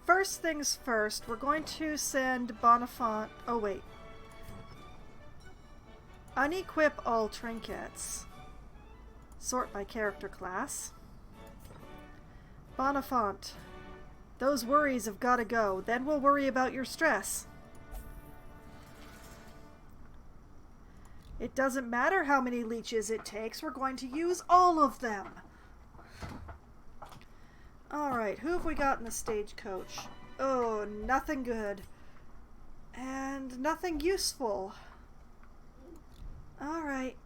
First things first, we're going to send Bonifant... Oh, wait. Unequip all trinkets. Sort by character class. Bonifant. Those worries have got to go. Then we'll worry about your stress. It doesn't matter how many leeches it takes. We're going to use all of them. Alright, who have we got in the stagecoach? Oh, nothing good. And nothing useful. Alright.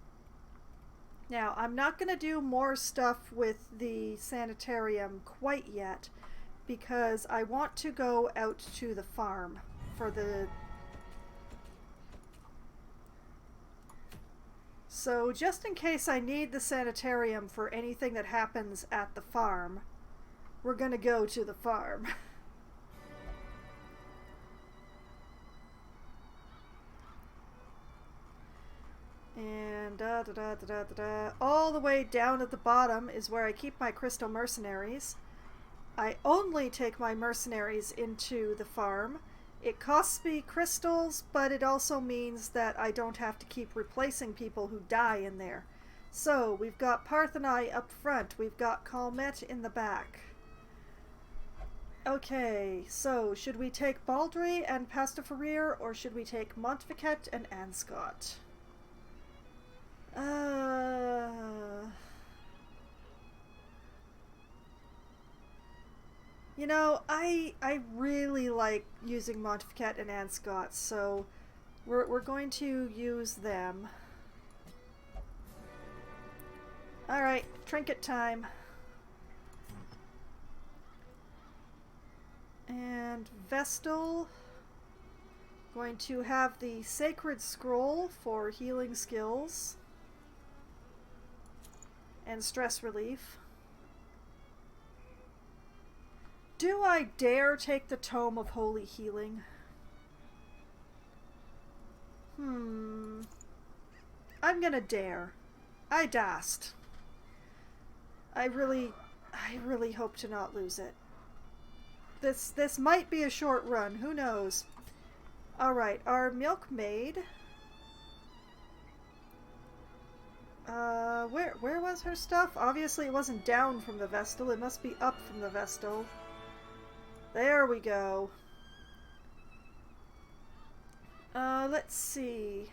Now, I'm not going to do more stuff with the sanitarium quite yet, because I want to go out to the farm for the... So, just in case I need the sanitarium for anything that happens at the farm, we're going to go to the farm. And all the way down at the bottom is where I keep my crystal mercenaries. I only take my mercenaries into the farm. It costs me crystals, but it also means that I don't have to keep replacing people who die in there. So, we've got Parthenai up front. We've got Calmette in the back. Okay, so should we take Baldry and Pastafarir, or should we take Montficat and Anscott? You know, I really like using Montficat and Anscott, so we're going to use them. Alright, trinket time. And Vestal, going to have the Sacred Scroll for healing skills and stress relief. Do I dare take the Tome of Holy Healing? I'm gonna dare. I dast. I really hope to not lose it. This might be a short run, who knows? Alright, our milkmaid. Where was her stuff? Obviously it wasn't down from the Vestal, it must be up from the Vestal. There we go. Let's see.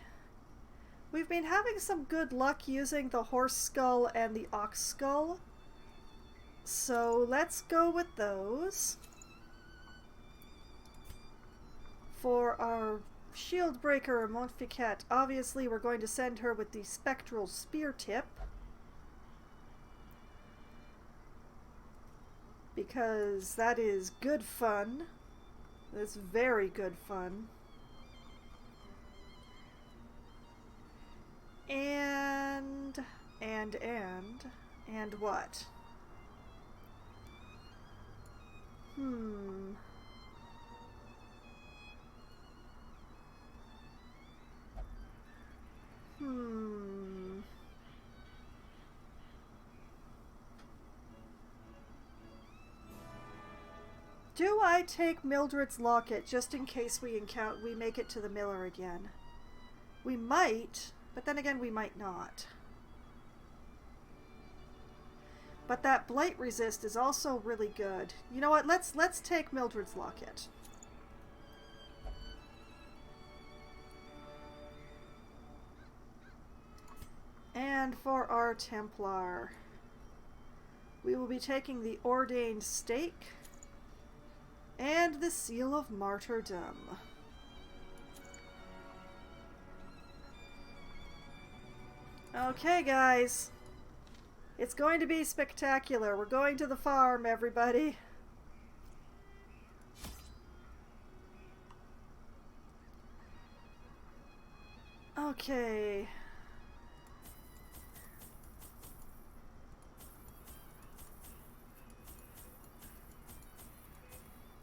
We've been having some good luck using the horse skull and the ox skull. So let's go with those. For our shield breaker, Montficat, obviously we're going to send her with the spectral spear tip. Because that is good fun. That's very good fun. And And what? Hmm. Do I take Mildred's locket just in case we make it to the miller again? We might, but then again we might not. But that blight resist is also really good. You know what? Let's take Mildred's locket. And for our Templar, we will be taking the Ordained Stake and the Seal of Martyrdom. Okay, guys. It's going to be spectacular. We're going to the farm, everybody. Okay.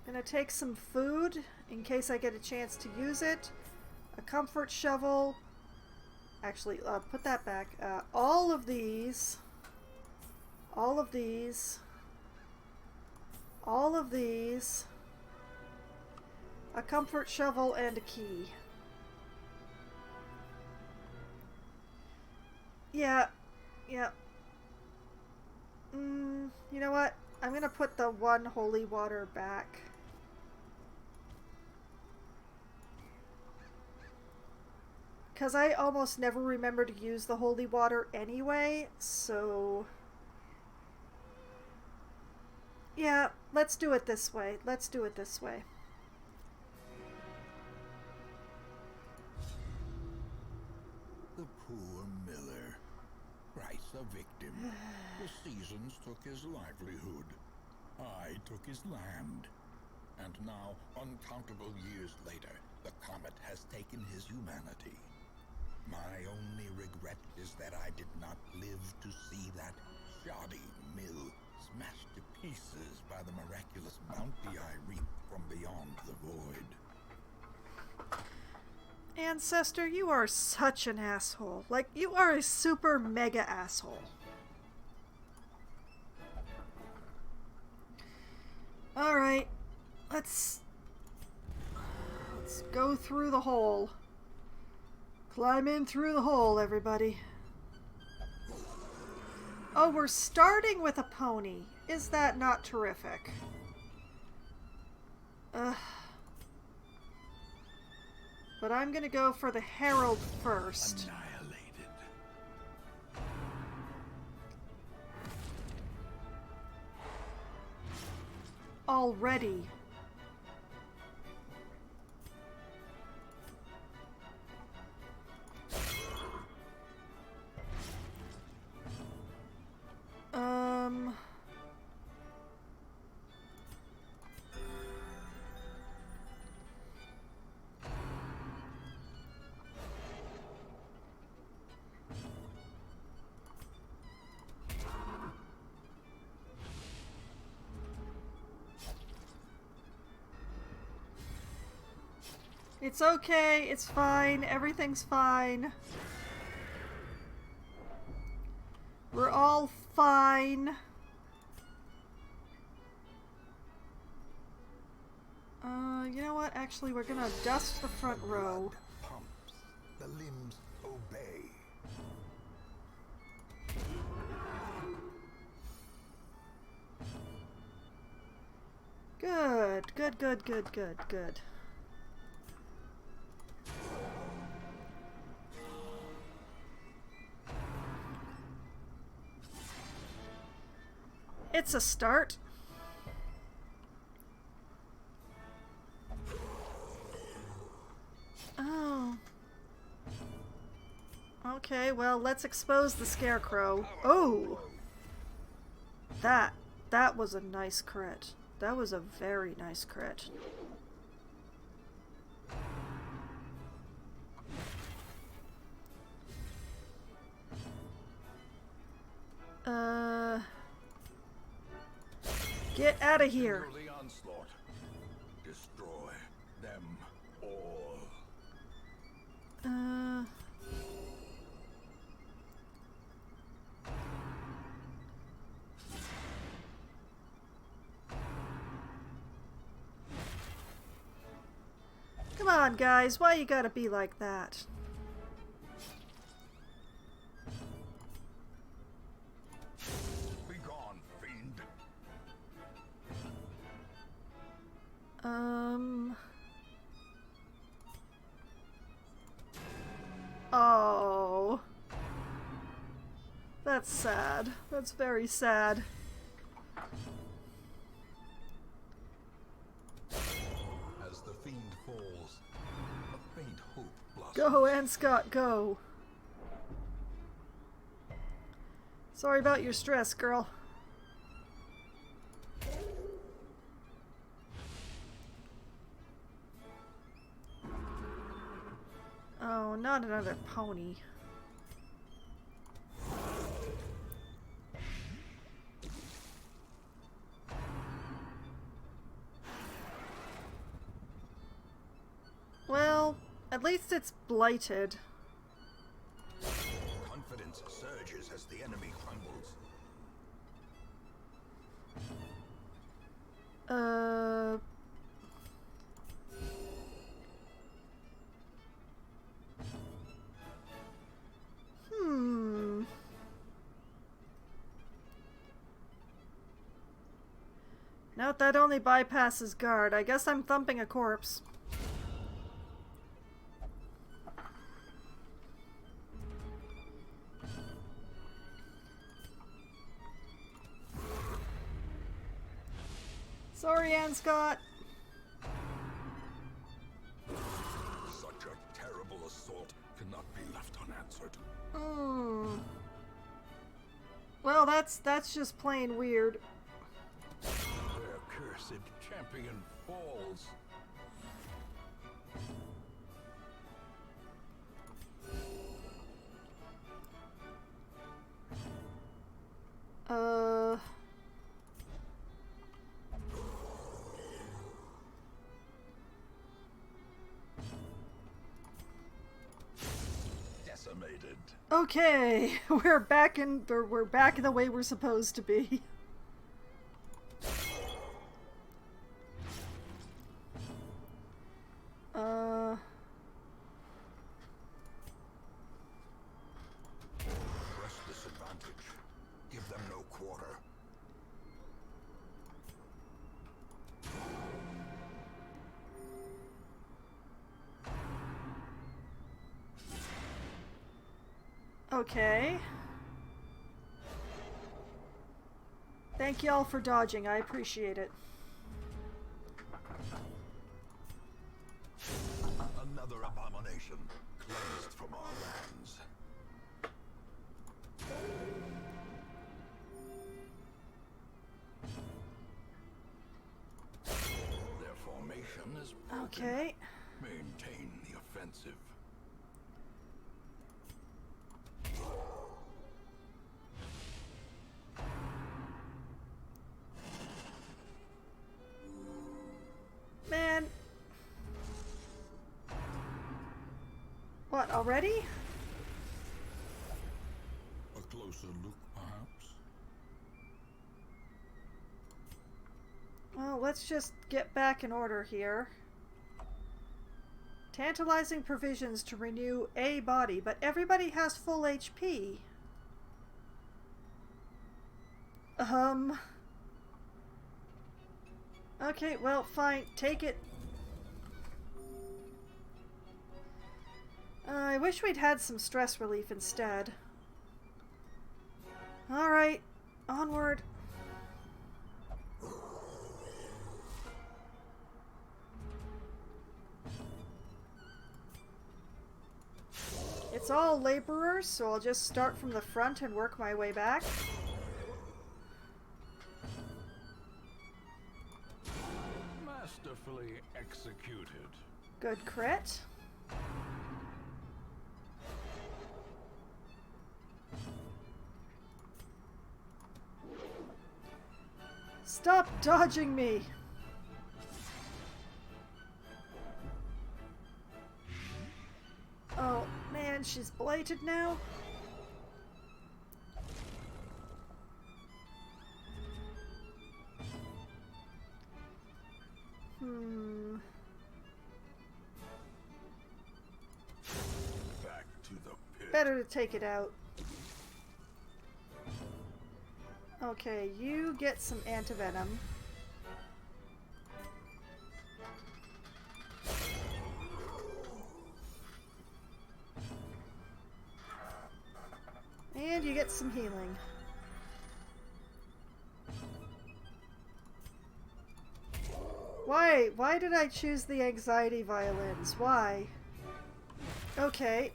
Gonna take some food in case I get a chance to use it. A comfort shovel. Actually, put that back. All of these. All of these. All of these. A comfort shovel and a key. Yeah. Yeah. You know what? I'm gonna put the one holy water back. Because I almost never remember to use the holy water anyway, so... Yeah, let's do it this way. Let's do it this way. The poor miller. Thrice a victim. The seasons took his livelihood. I took his land. And now, uncountable years later, the comet has taken his humanity. My only regret is that I did not live to see that shoddy mill smashed to pieces by the miraculous bounty I reaped from beyond the void. Ancestor, you are such an asshole. Like, you are a super mega asshole. Alright. Let's go through the hole. Climb in through the hole, everybody. Oh, we're starting with a pony. Is that not terrific? Ugh. But I'm gonna go for the Herald first. Annihilated. Already. It's okay, it's fine, everything's fine. We're all fine. You know what? Actually, we're gonna dust the front row. Pumps. The limbs obey. Good, good, good, good, good, good. It's a start. Oh. Okay, well, let's expose the scarecrow. Oh! That was a nice crit. That was a very nice crit. Get out of here. Continue the onslaught. Destroy them all. Come on, guys. Why you gotta be like that? Be gone, fiend. Oh. That's sad. That's very sad. As the fiend falls, a faint hope blossoms. Go, Anscott, go. Sorry about your stress, girl. Oh, not another pony. Well, at least it's blighted. Confidence surges as the enemy crumbles. Note that only bypasses guard. I guess I'm thumping a corpse. Sorry, Anscott. Such a terrible assault cannot be left unanswered. Well, that's just plain weird. Their cursed champion falls. Decimated. Okay, we're back in the way we're supposed to be. Press disadvantage. Give them no quarter. Okay. Thank y'all for dodging. I appreciate it. Another abomination cleansed from our lands. Their formation is broken. Okay. Maintain the offensive. Man. What, already? A closer look, perhaps? Well, let's just get back in order here. Tantalizing provisions to renew a body, but everybody has full HP. Okay, well, fine. Take it. I wish we'd had some stress relief instead. Alright, onward. It's all laborers, so I'll just start from the front and work my way back. Masterfully executed. Good crit. Stop dodging me! Oh man, she's blighted now? Back to the pit. Better to take it out. Okay, you get some antivenom. And you get some healing. Why did I choose the anxiety violins? Why? Okay.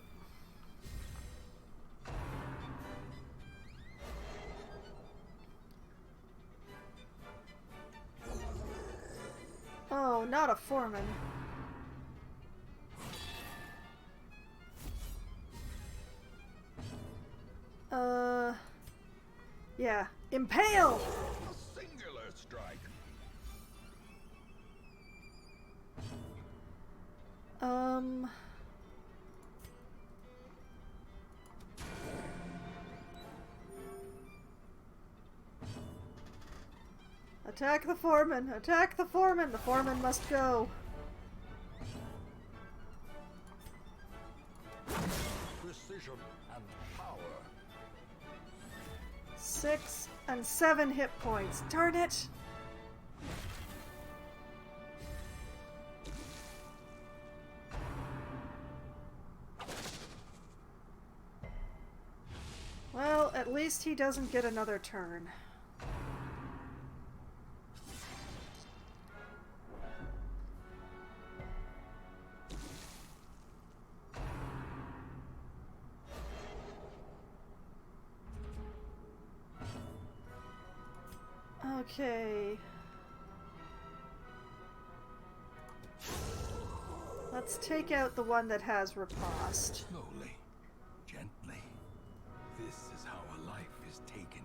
Oh, not a foreman. Yeah. Impale! A singular strike. Attack the foreman! Attack the foreman! The foreman must go! Precision and power. 6 and 7 hit points. Darn it! Well, at least he doesn't get another turn. Okay. Let's take out the one that has riposte. Slowly, gently. This is how a life is taken.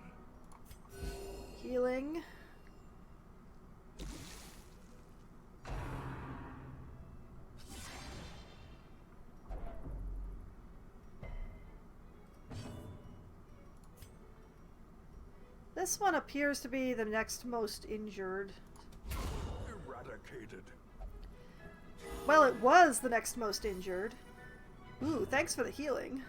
Healing. This one appears to be the next most injured. Eradicated. Well, it was the next most injured. Ooh, thanks for the healing.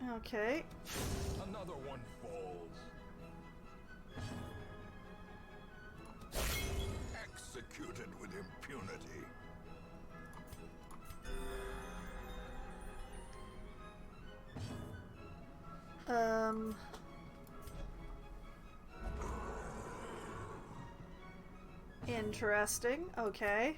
Okay. Another one falls. Executed with impunity. Interesting. Okay.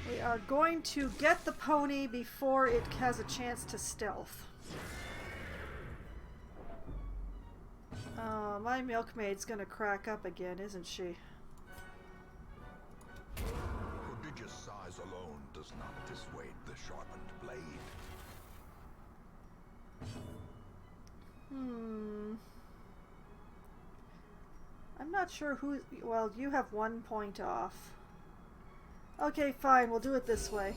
We are going to get the pony before it has a chance to stealth. Oh, my milkmaid's gonna crack up again, isn't she? Prodigious size alone does not dissuade the sharpened blade. I'm not sure who... Well, you have 1 point off. Okay, fine. We'll do it this way.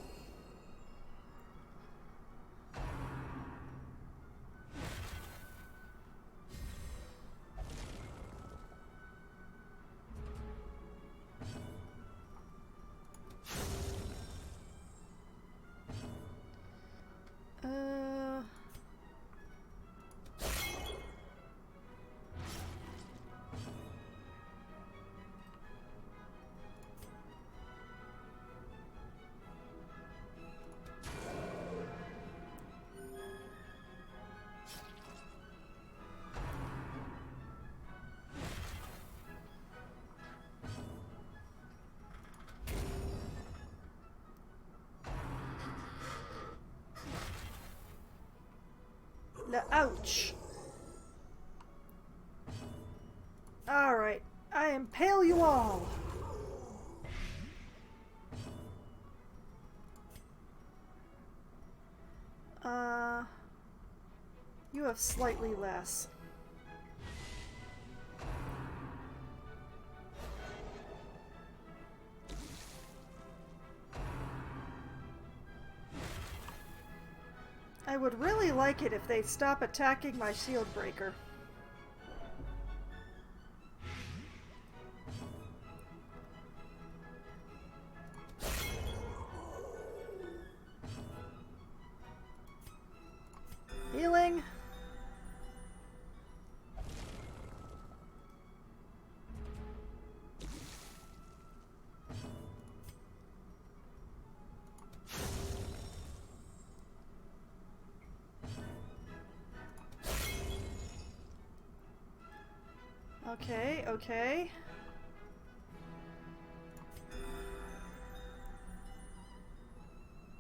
Ouch. impale you all. You have slightly less. I would really like it if they'd stop attacking my shield breaker. Healing. Okay, okay.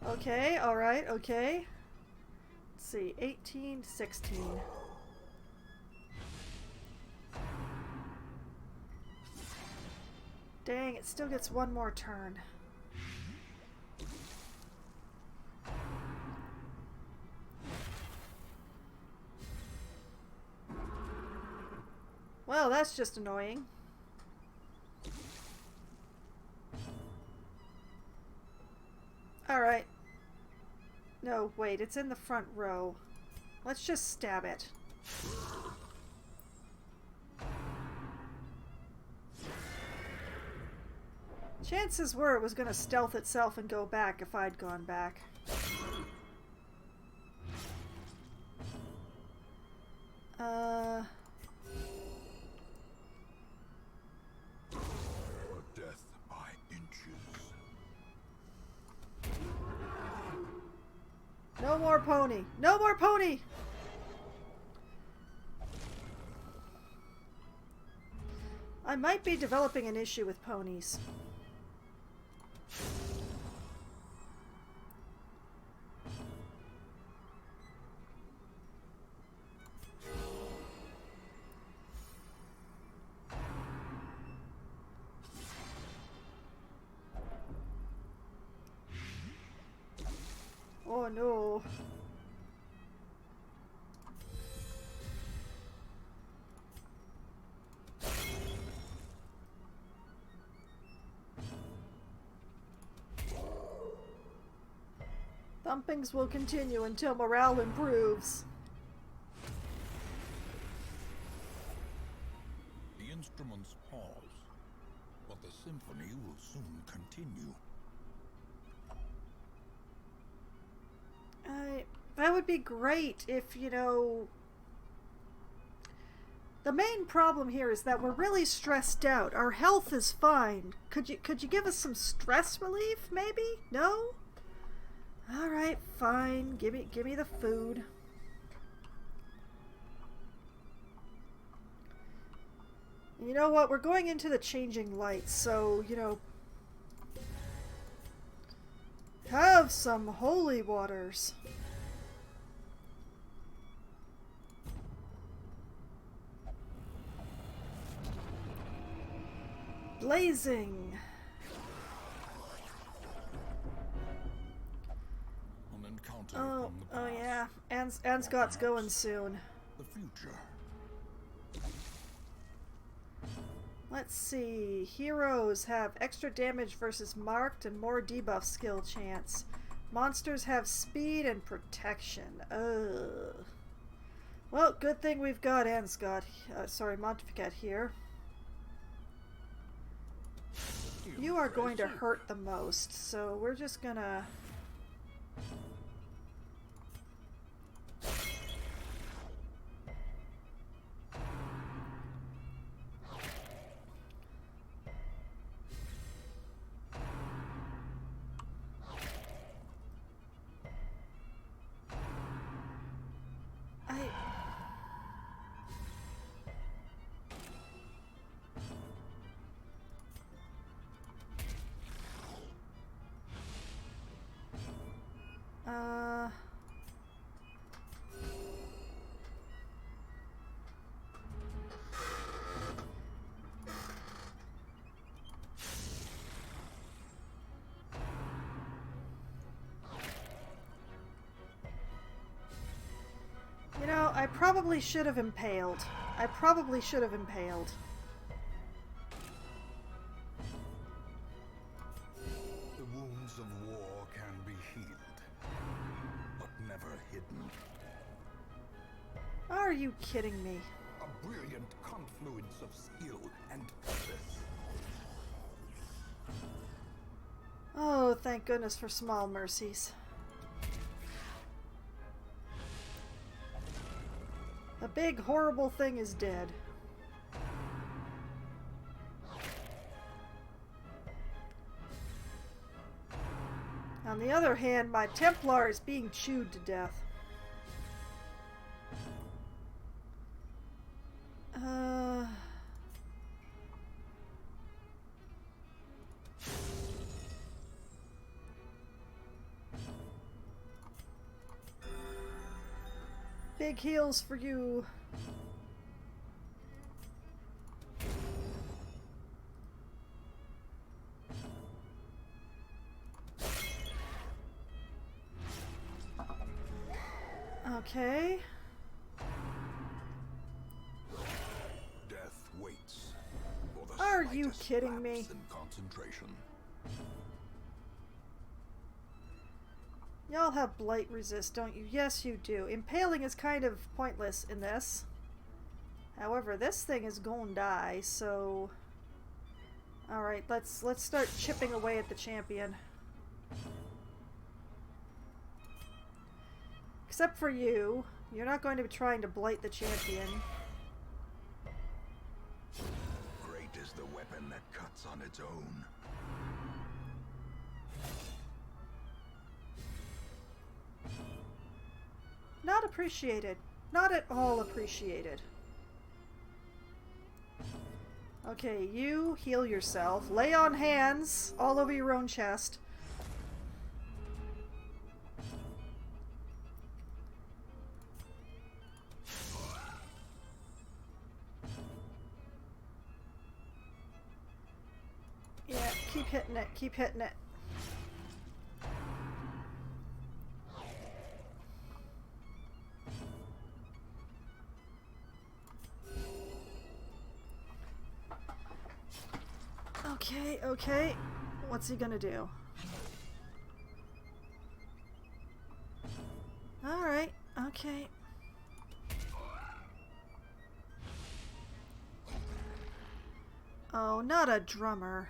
Okay, alright, okay. Let's see, 18, 16. Dang, it still gets one more turn. Well, that's just annoying. Alright. No, wait, it's in the front row. Let's just stab it. Chances were it was going to stealth itself and go back if I'd gone back. A death by inches. No more pony! No more pony! I might be developing an issue with ponies. Oh no. Thumpings will continue until morale improves. The instruments pause, but the symphony will soon continue. That would be great if, you know... The main problem here is that we're really stressed out. Our health is fine. Could you give us some stress relief, maybe? No? Alright, fine. Give me the food. You know what? We're going into the changing lights, so, you know... Have some holy waters. Blazing. An encounter Oh, from the past. oh yeah. Anscott's going soon. The future. Let's see. Heroes have extra damage versus marked and more debuff skill chance. Monsters have speed and protection. Ugh. Well, good thing we've got Monteficat here. You are going to hurt the most, so we're just gonna... I probably should have impaled. I probably should have impaled. The wounds of war can be healed, but never hidden. Are you kidding me? A brilliant confluence of skill and purpose. Oh, thank goodness for small mercies. The big horrible thing is dead. On the other hand, my Templar is being chewed to death. Big heals for you. Okay. Death waits for the Are you slightest kidding me? lapse in concentration. Y'all have blight resist, don't you? Yes, you do. Impaling is kind of pointless in this. However, this thing is gonna die, so... Alright, let's start chipping away at the champion. Except for you. You're not going to be trying to blight the champion. Great is the weapon that cuts on its own. Not appreciated. Not at all appreciated. Okay, you heal yourself. Lay on hands all over your own chest. Yeah, keep hitting it. Keep hitting it. Okay, okay. What's he gonna do? Alright, okay. Oh, not a drummer.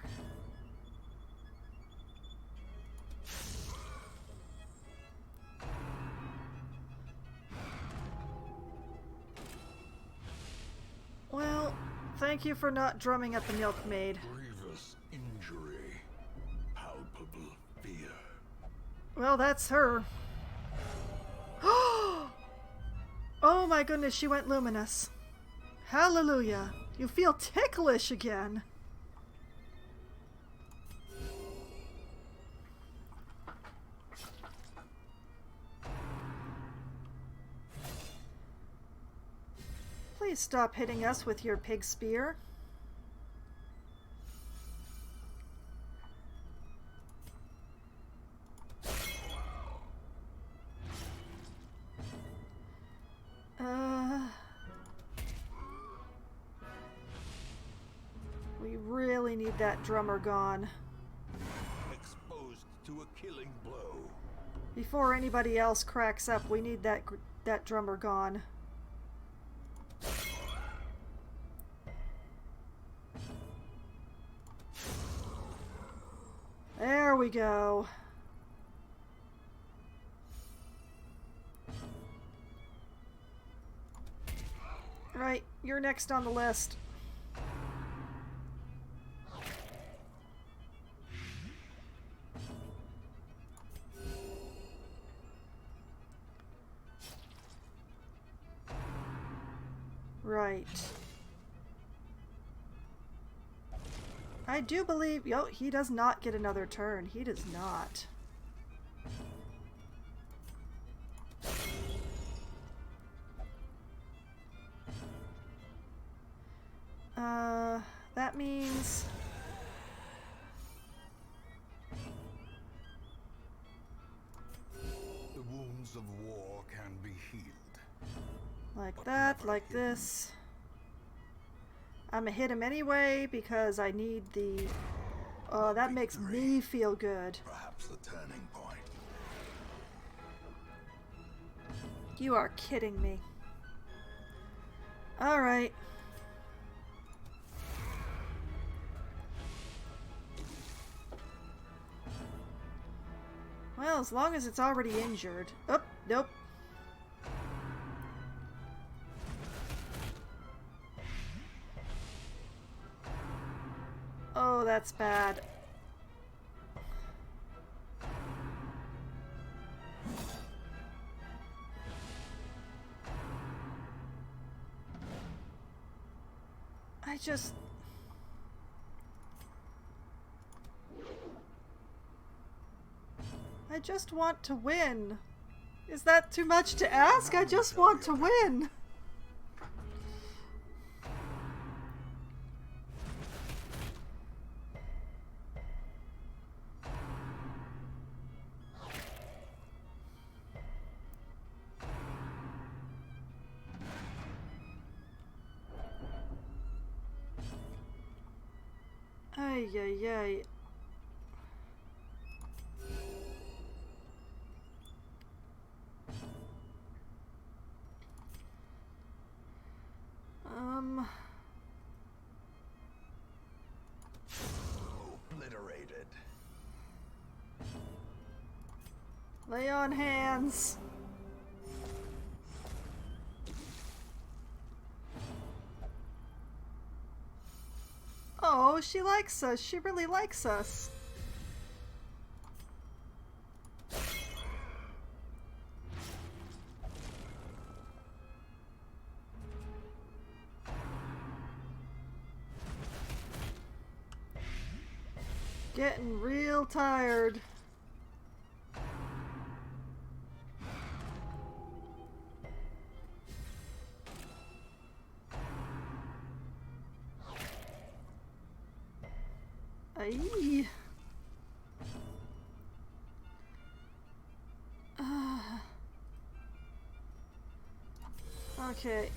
Well, thank you for not drumming at the milkmaid. Grievous injury, palpable fear. Well, that's her. Oh my goodness, she went luminous. Hallelujah. You feel ticklish again. Please stop hitting us with your pig spear. We really need that drummer gone. Exposed to a killing blow. Before anybody else cracks up, we need that drummer gone. There we go. Right, you're next on the list. Right. I do believe... Yo, he does not get another turn. He does not. That means... The wounds of war can be healed. Like that, like this. I'm gonna hit him anyway because I need the... Oh, that makes me feel good. Perhaps the turning point. You are kidding me. Alright. Well, as long as it's already injured. Oh, nope. Oh, that's bad. I just want to win. Is that too much to ask? I just want to win. Ay, ay, ay. Obliterated. Lay on hands. Oh, she likes us. She really likes us. Getting real tired. Aye. Okay.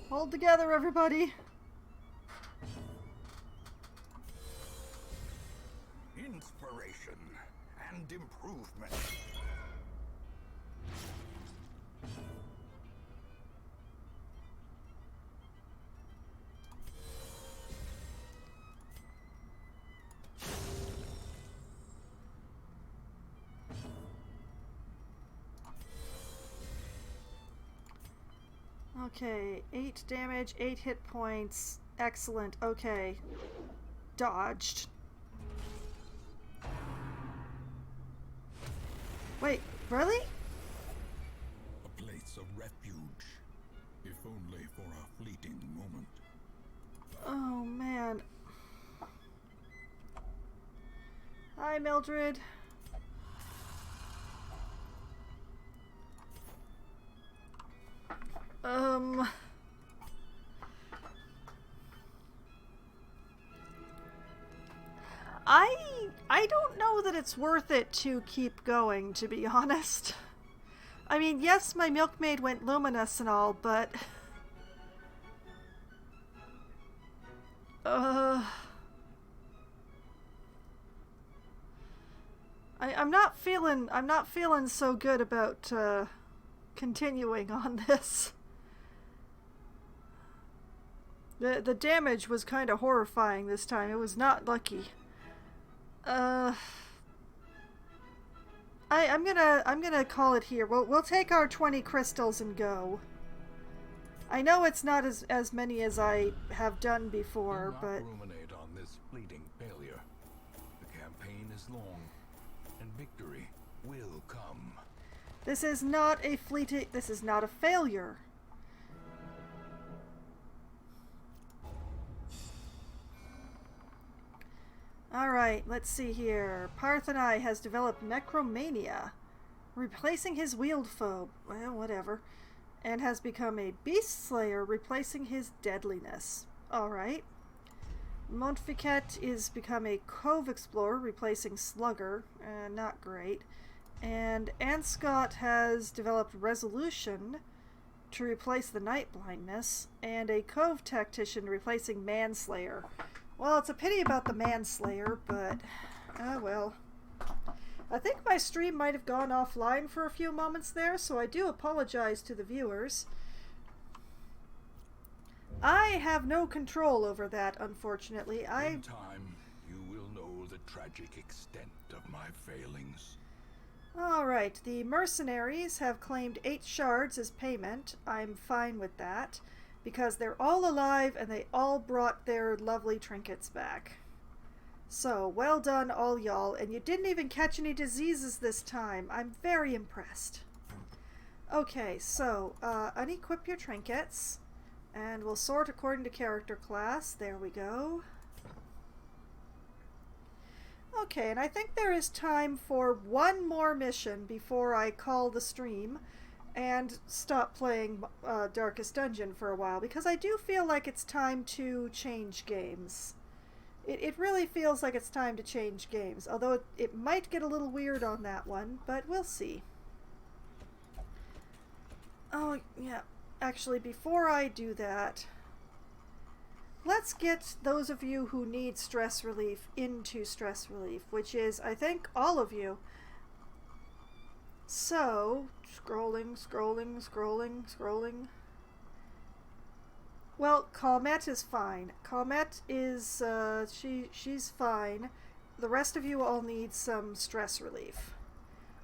Hold together, everybody. Inspiration and improvement. Okay, 8 damage, 8 hit points. Excellent. Okay. Dodged. Wait, really? A place of refuge, if only for a fleeting moment. Oh, man. Hi, Mildred. I don't know that it's worth it to keep going, to be honest. I mean, yes, my milkmaid went luminous and all, but I'm not feeling so good about continuing on this. The damage was kind of horrifying this time. It was not lucky. I'm gonna call it here. We'll take our 20 crystals and go. I know it's not as many as I have done before, Do not but ruminate on this fleeting failure. The campaign is long, and victory will come. this is not a failure. Alright, let's see here. Parthenai has developed necromania, replacing his wield foe, well, whatever, and has become a beast slayer, replacing his deadliness. Alright. Montficat is become a Cove Explorer, replacing Slugger. Not great. And Anscott has developed Resolution to replace the Night Blindness, and a Cove Tactician replacing Manslayer. Well, it's a pity about the Manslayer, but well. I think my stream might have gone offline for a few moments there, so I do apologize to the viewers. I have no control over that, unfortunately. In time, you will know the tragic extent of my failings. Alright, the mercenaries have claimed 8 shards as payment. I'm fine with that, because they're all alive and they all brought their lovely trinkets back. So, well done all y'all, and you didn't even catch any diseases this time. I'm very impressed. Okay, so, unequip your trinkets, and we'll sort according to character class. There we go. Okay, and I think there is time for one more mission before I call the stream and stop playing Darkest Dungeon for a while, because I do feel like it's time to change games. It really feels like it's time to change games, although it might get a little weird on that one, but we'll see. Oh, yeah. Actually, before I do that, let's get those of you who need stress relief into stress relief, which is, I think, all of you. So, scrolling. Well, Calmette is fine. Calmette is, she's fine. The rest of you all need some stress relief.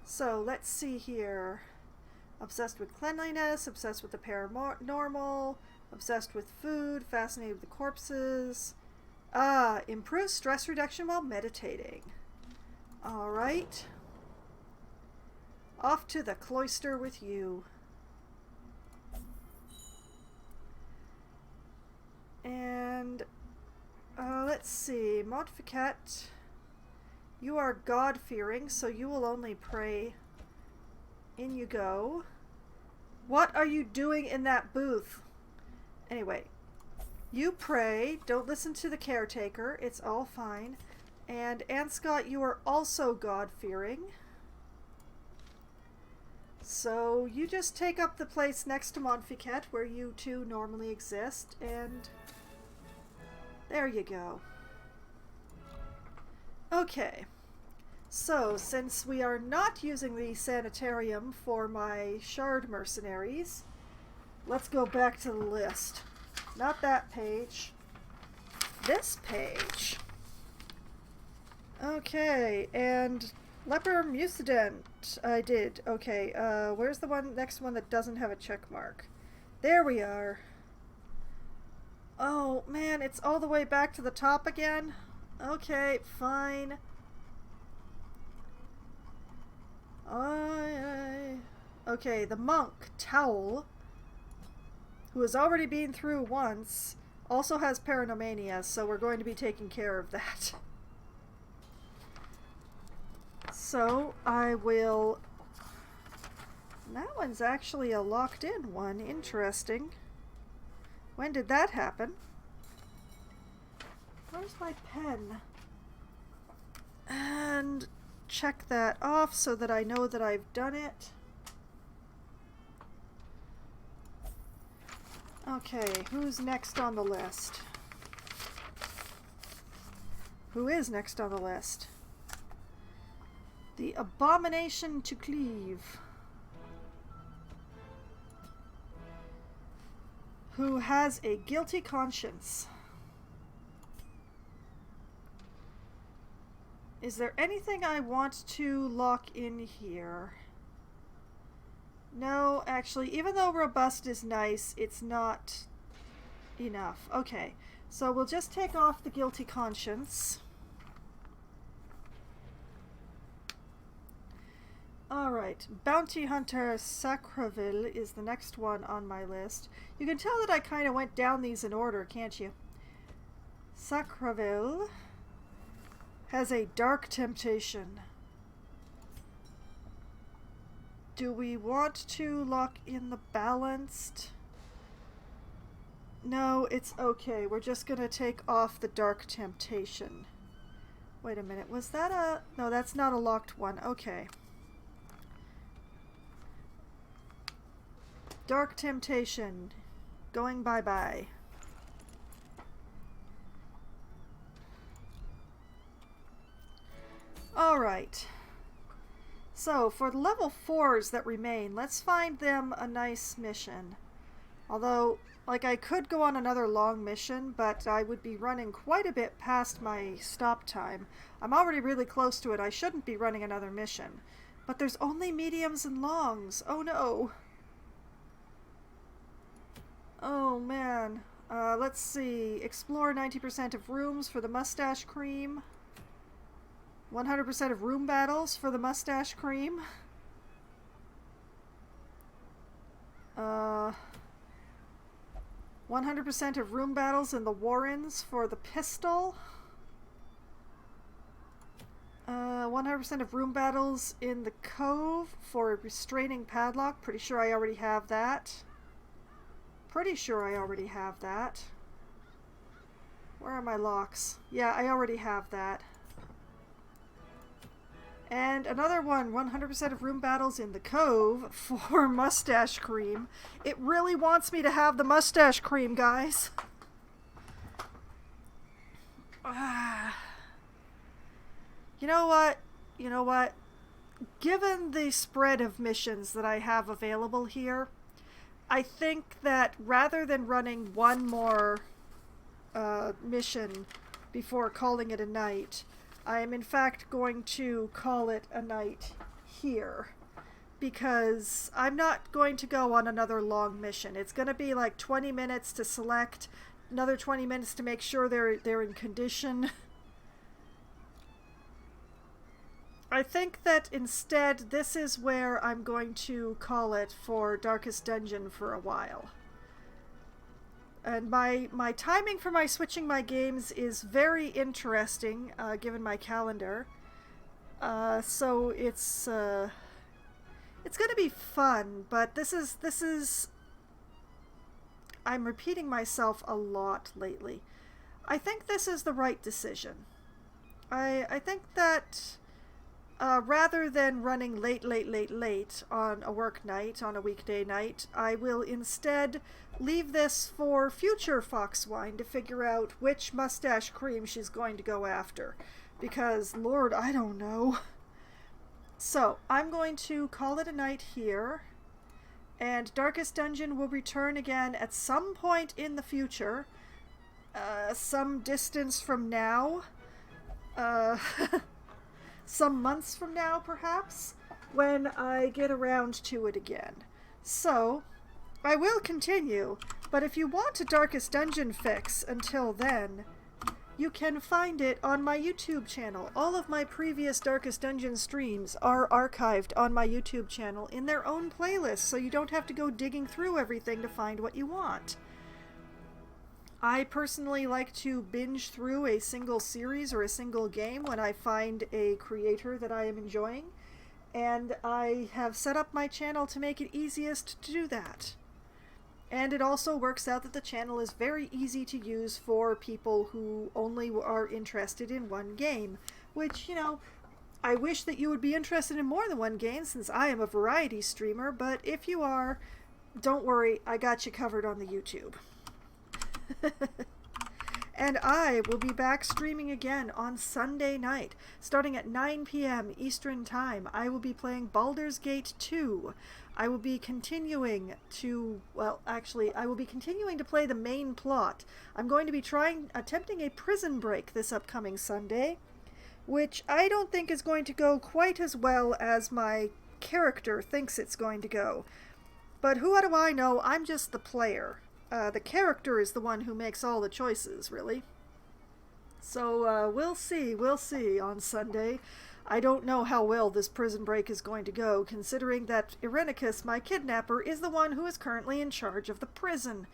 So, let's see here. Obsessed with cleanliness, obsessed with the paranormal, obsessed with food, fascinated with the corpses. Improve stress reduction while meditating. Alright. Off to the cloister with you. And, let's see. Montficat, you are God-fearing, so you will only pray. In you go. What are you doing in that booth? Anyway, you pray. Don't listen to the caretaker. It's all fine. And Anscott, you are also God-fearing. So you just take up the place next to Montficat, where you two normally exist, and there you go. Okay. So, since we are not using the sanitarium for my shard mercenaries, let's go back to the list. Not that page. This page. Okay, and Leper Mucident I did. Okay, where's the next one that doesn't have a check mark? There we are. Oh, man, it's all the way back to the top again? Okay, fine. Okay, the monk, Towel, who has already been through once, also has paranomania, so we're going to be taking care of that. So, I will... That one's actually a locked-in one. Interesting. When did that happen? Where's my pen? And... check that off so that I know that I've done it. Okay, who's next on the list? Who is next on the list? The Abomination to Cleave. Who has a guilty conscience. Is there anything I want to lock in here? No, actually, even though robust is nice, it's not enough. Okay, so we'll just take off the guilty conscience. Alright, Bounty Hunter Sacreville is the next one on my list. You can tell that I kind of went down these in order, can't you? Sacreville has a dark temptation. Do we want to lock in the balanced? No, it's okay. We're just gonna take off the Dark Temptation. Wait a minute. Was that a... No, that's not a locked one. Okay. Dark Temptation. Going bye-bye. Alright. So, for the level 4s that remain, let's find them a nice mission. Although, like, I could go on another long mission, but I would be running quite a bit past my stop time. I'm already really close to it. I shouldn't be running another mission. But there's only mediums and longs. Oh no. Oh man. Let's see. Explore 90% of rooms for the mustache cream. 100% of room battles for the mustache cream. 100% of room battles in the Warrens for the pistol. 100% of room battles in the Cove for a restraining padlock. Pretty sure I already have that. Pretty sure I already have that. Where are my locks? Yeah, I already have that. And another one, 100% of room battles in the Cove for mustache cream. It really wants me to have the mustache cream, guys. You know what? You know what? Given the spread of missions that I have available here, I think that rather than running one more mission before calling it a night, I am in fact going to call it a night here, because I'm not going to go on another long mission. It's going to be like 20 minutes to select, another 20 minutes to make sure they're in condition. I think that instead this is where I'm going to call it for Darkest Dungeon for a while. And my timing for my switching my games is very interesting, given my calendar. So it's going to be fun, but this is I'm repeating myself a lot lately. I think this is the right decision. I think that rather than running late on a work night, on a weekday night, I will instead leave this for future Foxwine to figure out which mustache cream she's going to go after. Because, Lord, I don't know. So, I'm going to call it a night here. And Darkest Dungeon will return again at some point in the future. Some distance from now. Some months from now, perhaps, when I get around to it again. So, I will continue, but if you want a Darkest Dungeon fix until then, you can find it on my YouTube channel. All of my previous Darkest Dungeon streams are archived on my YouTube channel in their own playlist, so you don't have to go digging through everything to find what you want. I personally like to binge through a single series or a single game when I find a creator that I am enjoying, and I have set up my channel to make it easiest to do that. And it also works out that the channel is very easy to use for people who only are interested in one game, which, you know, I wish that you would be interested in more than one game since I am a variety streamer, but if you are, don't worry, I got you covered on the YouTube. And I will be back streaming again on Sunday night, starting at 9 p.m. Eastern Time. I will be playing Baldur's Gate 2. I will be continuing to, well, actually, I will be continuing to play the main plot. I'm going to be attempting a prison break this upcoming Sunday, which I don't think is going to go quite as well as my character thinks it's going to go. But who do I know? I'm just the player. The character is the one who makes all the choices, really. So, we'll see on Sunday. I don't know how well this prison break is going to go, considering that Irenicus, my kidnapper, is the one who is currently in charge of the prison.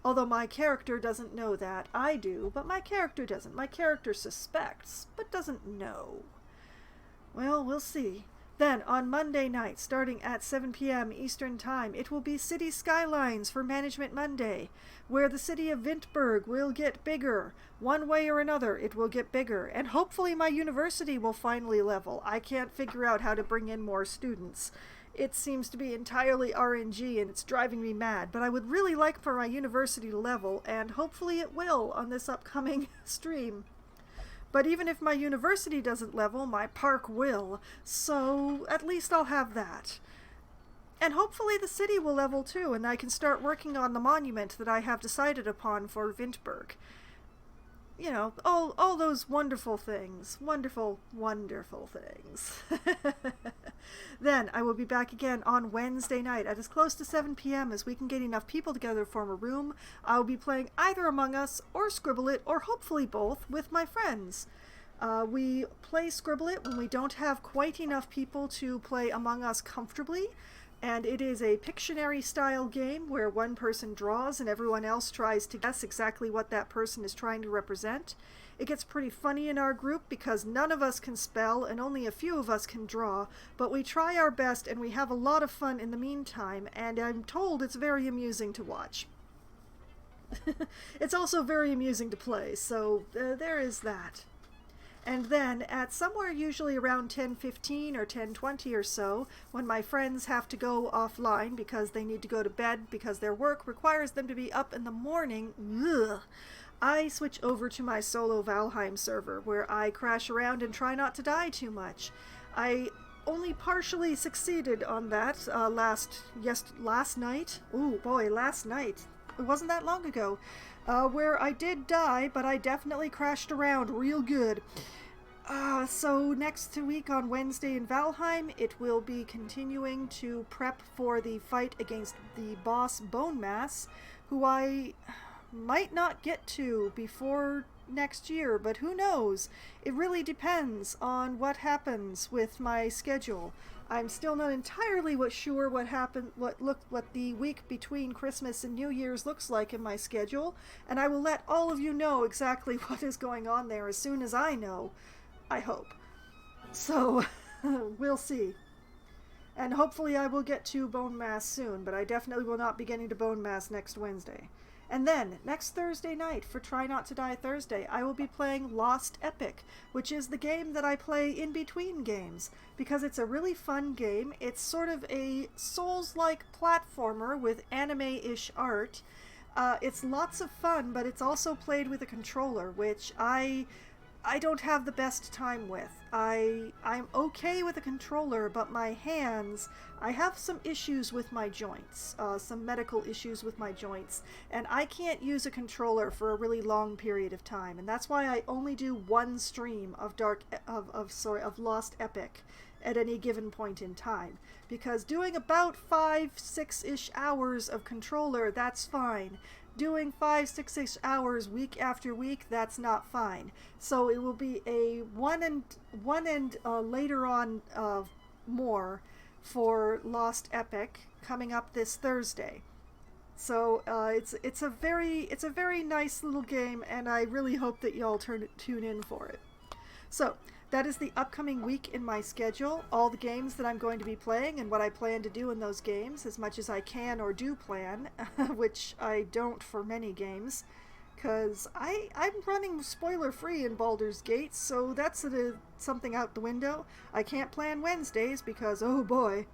Although my character doesn't know that. I do, but my character doesn't. My character suspects, but doesn't know. Well, we'll see. Then, on Monday night, starting at 7 p.m. Eastern Time, it will be City Skylines for Management Monday, where the city of Vintberg will get bigger. One way or another, it will get bigger, and hopefully my university will finally level. I can't figure out how to bring in more students. It seems to be entirely RNG, and it's driving me mad, but I would really like for my university to level, and hopefully it will on this upcoming stream. But even if my university doesn't level, my park will, so at least I'll have that. And hopefully the city will level too, and I can start working on the monument that I have decided upon for Vintberg. You know, all those wonderful things. Wonderful, wonderful things. Then I will be back again on Wednesday night at as close to 7 p.m. as we can get enough people together to form a room. I will be playing either Among Us or Scribble It, or hopefully both, with my friends. We play Scribble It when we don't have quite enough people to play Among Us comfortably. And it is a Pictionary-style game where one person draws and everyone else tries to guess exactly what that person is trying to represent. It gets pretty funny in our group because none of us can spell and only a few of us can draw, but we try our best and we have a lot of fun in the meantime, and I'm told it's very amusing to watch. It's also very amusing to play, so there is that. And then, at somewhere usually around 10:15 or 10:20 or so, when my friends have to go offline because they need to go to bed because their work requires them to be up in the morning, I switch over to my solo Valheim server, where I crash around and try not to die too much. I only partially succeeded on that last night. Ooh, boy, last night. It wasn't that long ago. Where I did die, but I definitely crashed around real good. So next week on Wednesday in Valheim, it will be continuing to prep for the fight against the boss Bone Mass, who I might not get to before next year, but who knows? It really depends on what happens with my schedule. I'm still not entirely sure what the week between Christmas and New Year's looks like in my schedule, and I will let all of you know exactly what is going on there as soon as I know, I hope. So, we'll see. And hopefully I will get to Bone Mass soon, but I definitely will not be getting to Bone Mass next Wednesday. And then, next Thursday night, for Try Not to Die Thursday, I will be playing Lost Epic, which is the game that I play in between games, because it's a really fun game. It's sort of a Souls-like platformer with anime-ish art. It's lots of fun, but it's also played with a controller, which I don't have the best time with. I'm okay with a controller, but my hands, I have some issues with my joints, some medical issues with my joints, and I can't use a controller for a really long period of time, and that's why I only do one stream of Lost Epic at any given point in time, because doing about 5-6-ish hours of controller, that's fine. Doing 5-6-ish hours week after week, that's not fine. So it will be a one and later on more for Lost Epic coming up this Thursday. So it's a very nice little game, and I really hope that y'all tune in for it. So that is the upcoming week in my schedule, all the games that I'm going to be playing and what I plan to do in those games, as much as I can or do plan, which I don't for many games, because I'm running spoiler-free in Baldur's Gate, so that's something out the window. I can't plan Wednesdays because, oh boy,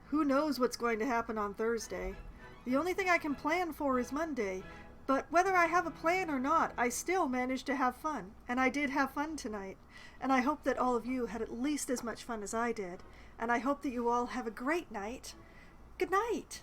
who knows what's going to happen on Thursday. The only thing I can plan for is Monday. But whether I have a plan or not, I still managed to have fun. And I did have fun tonight. And I hope that all of you had at least as much fun as I did. And I hope that you all have a great night. Good night!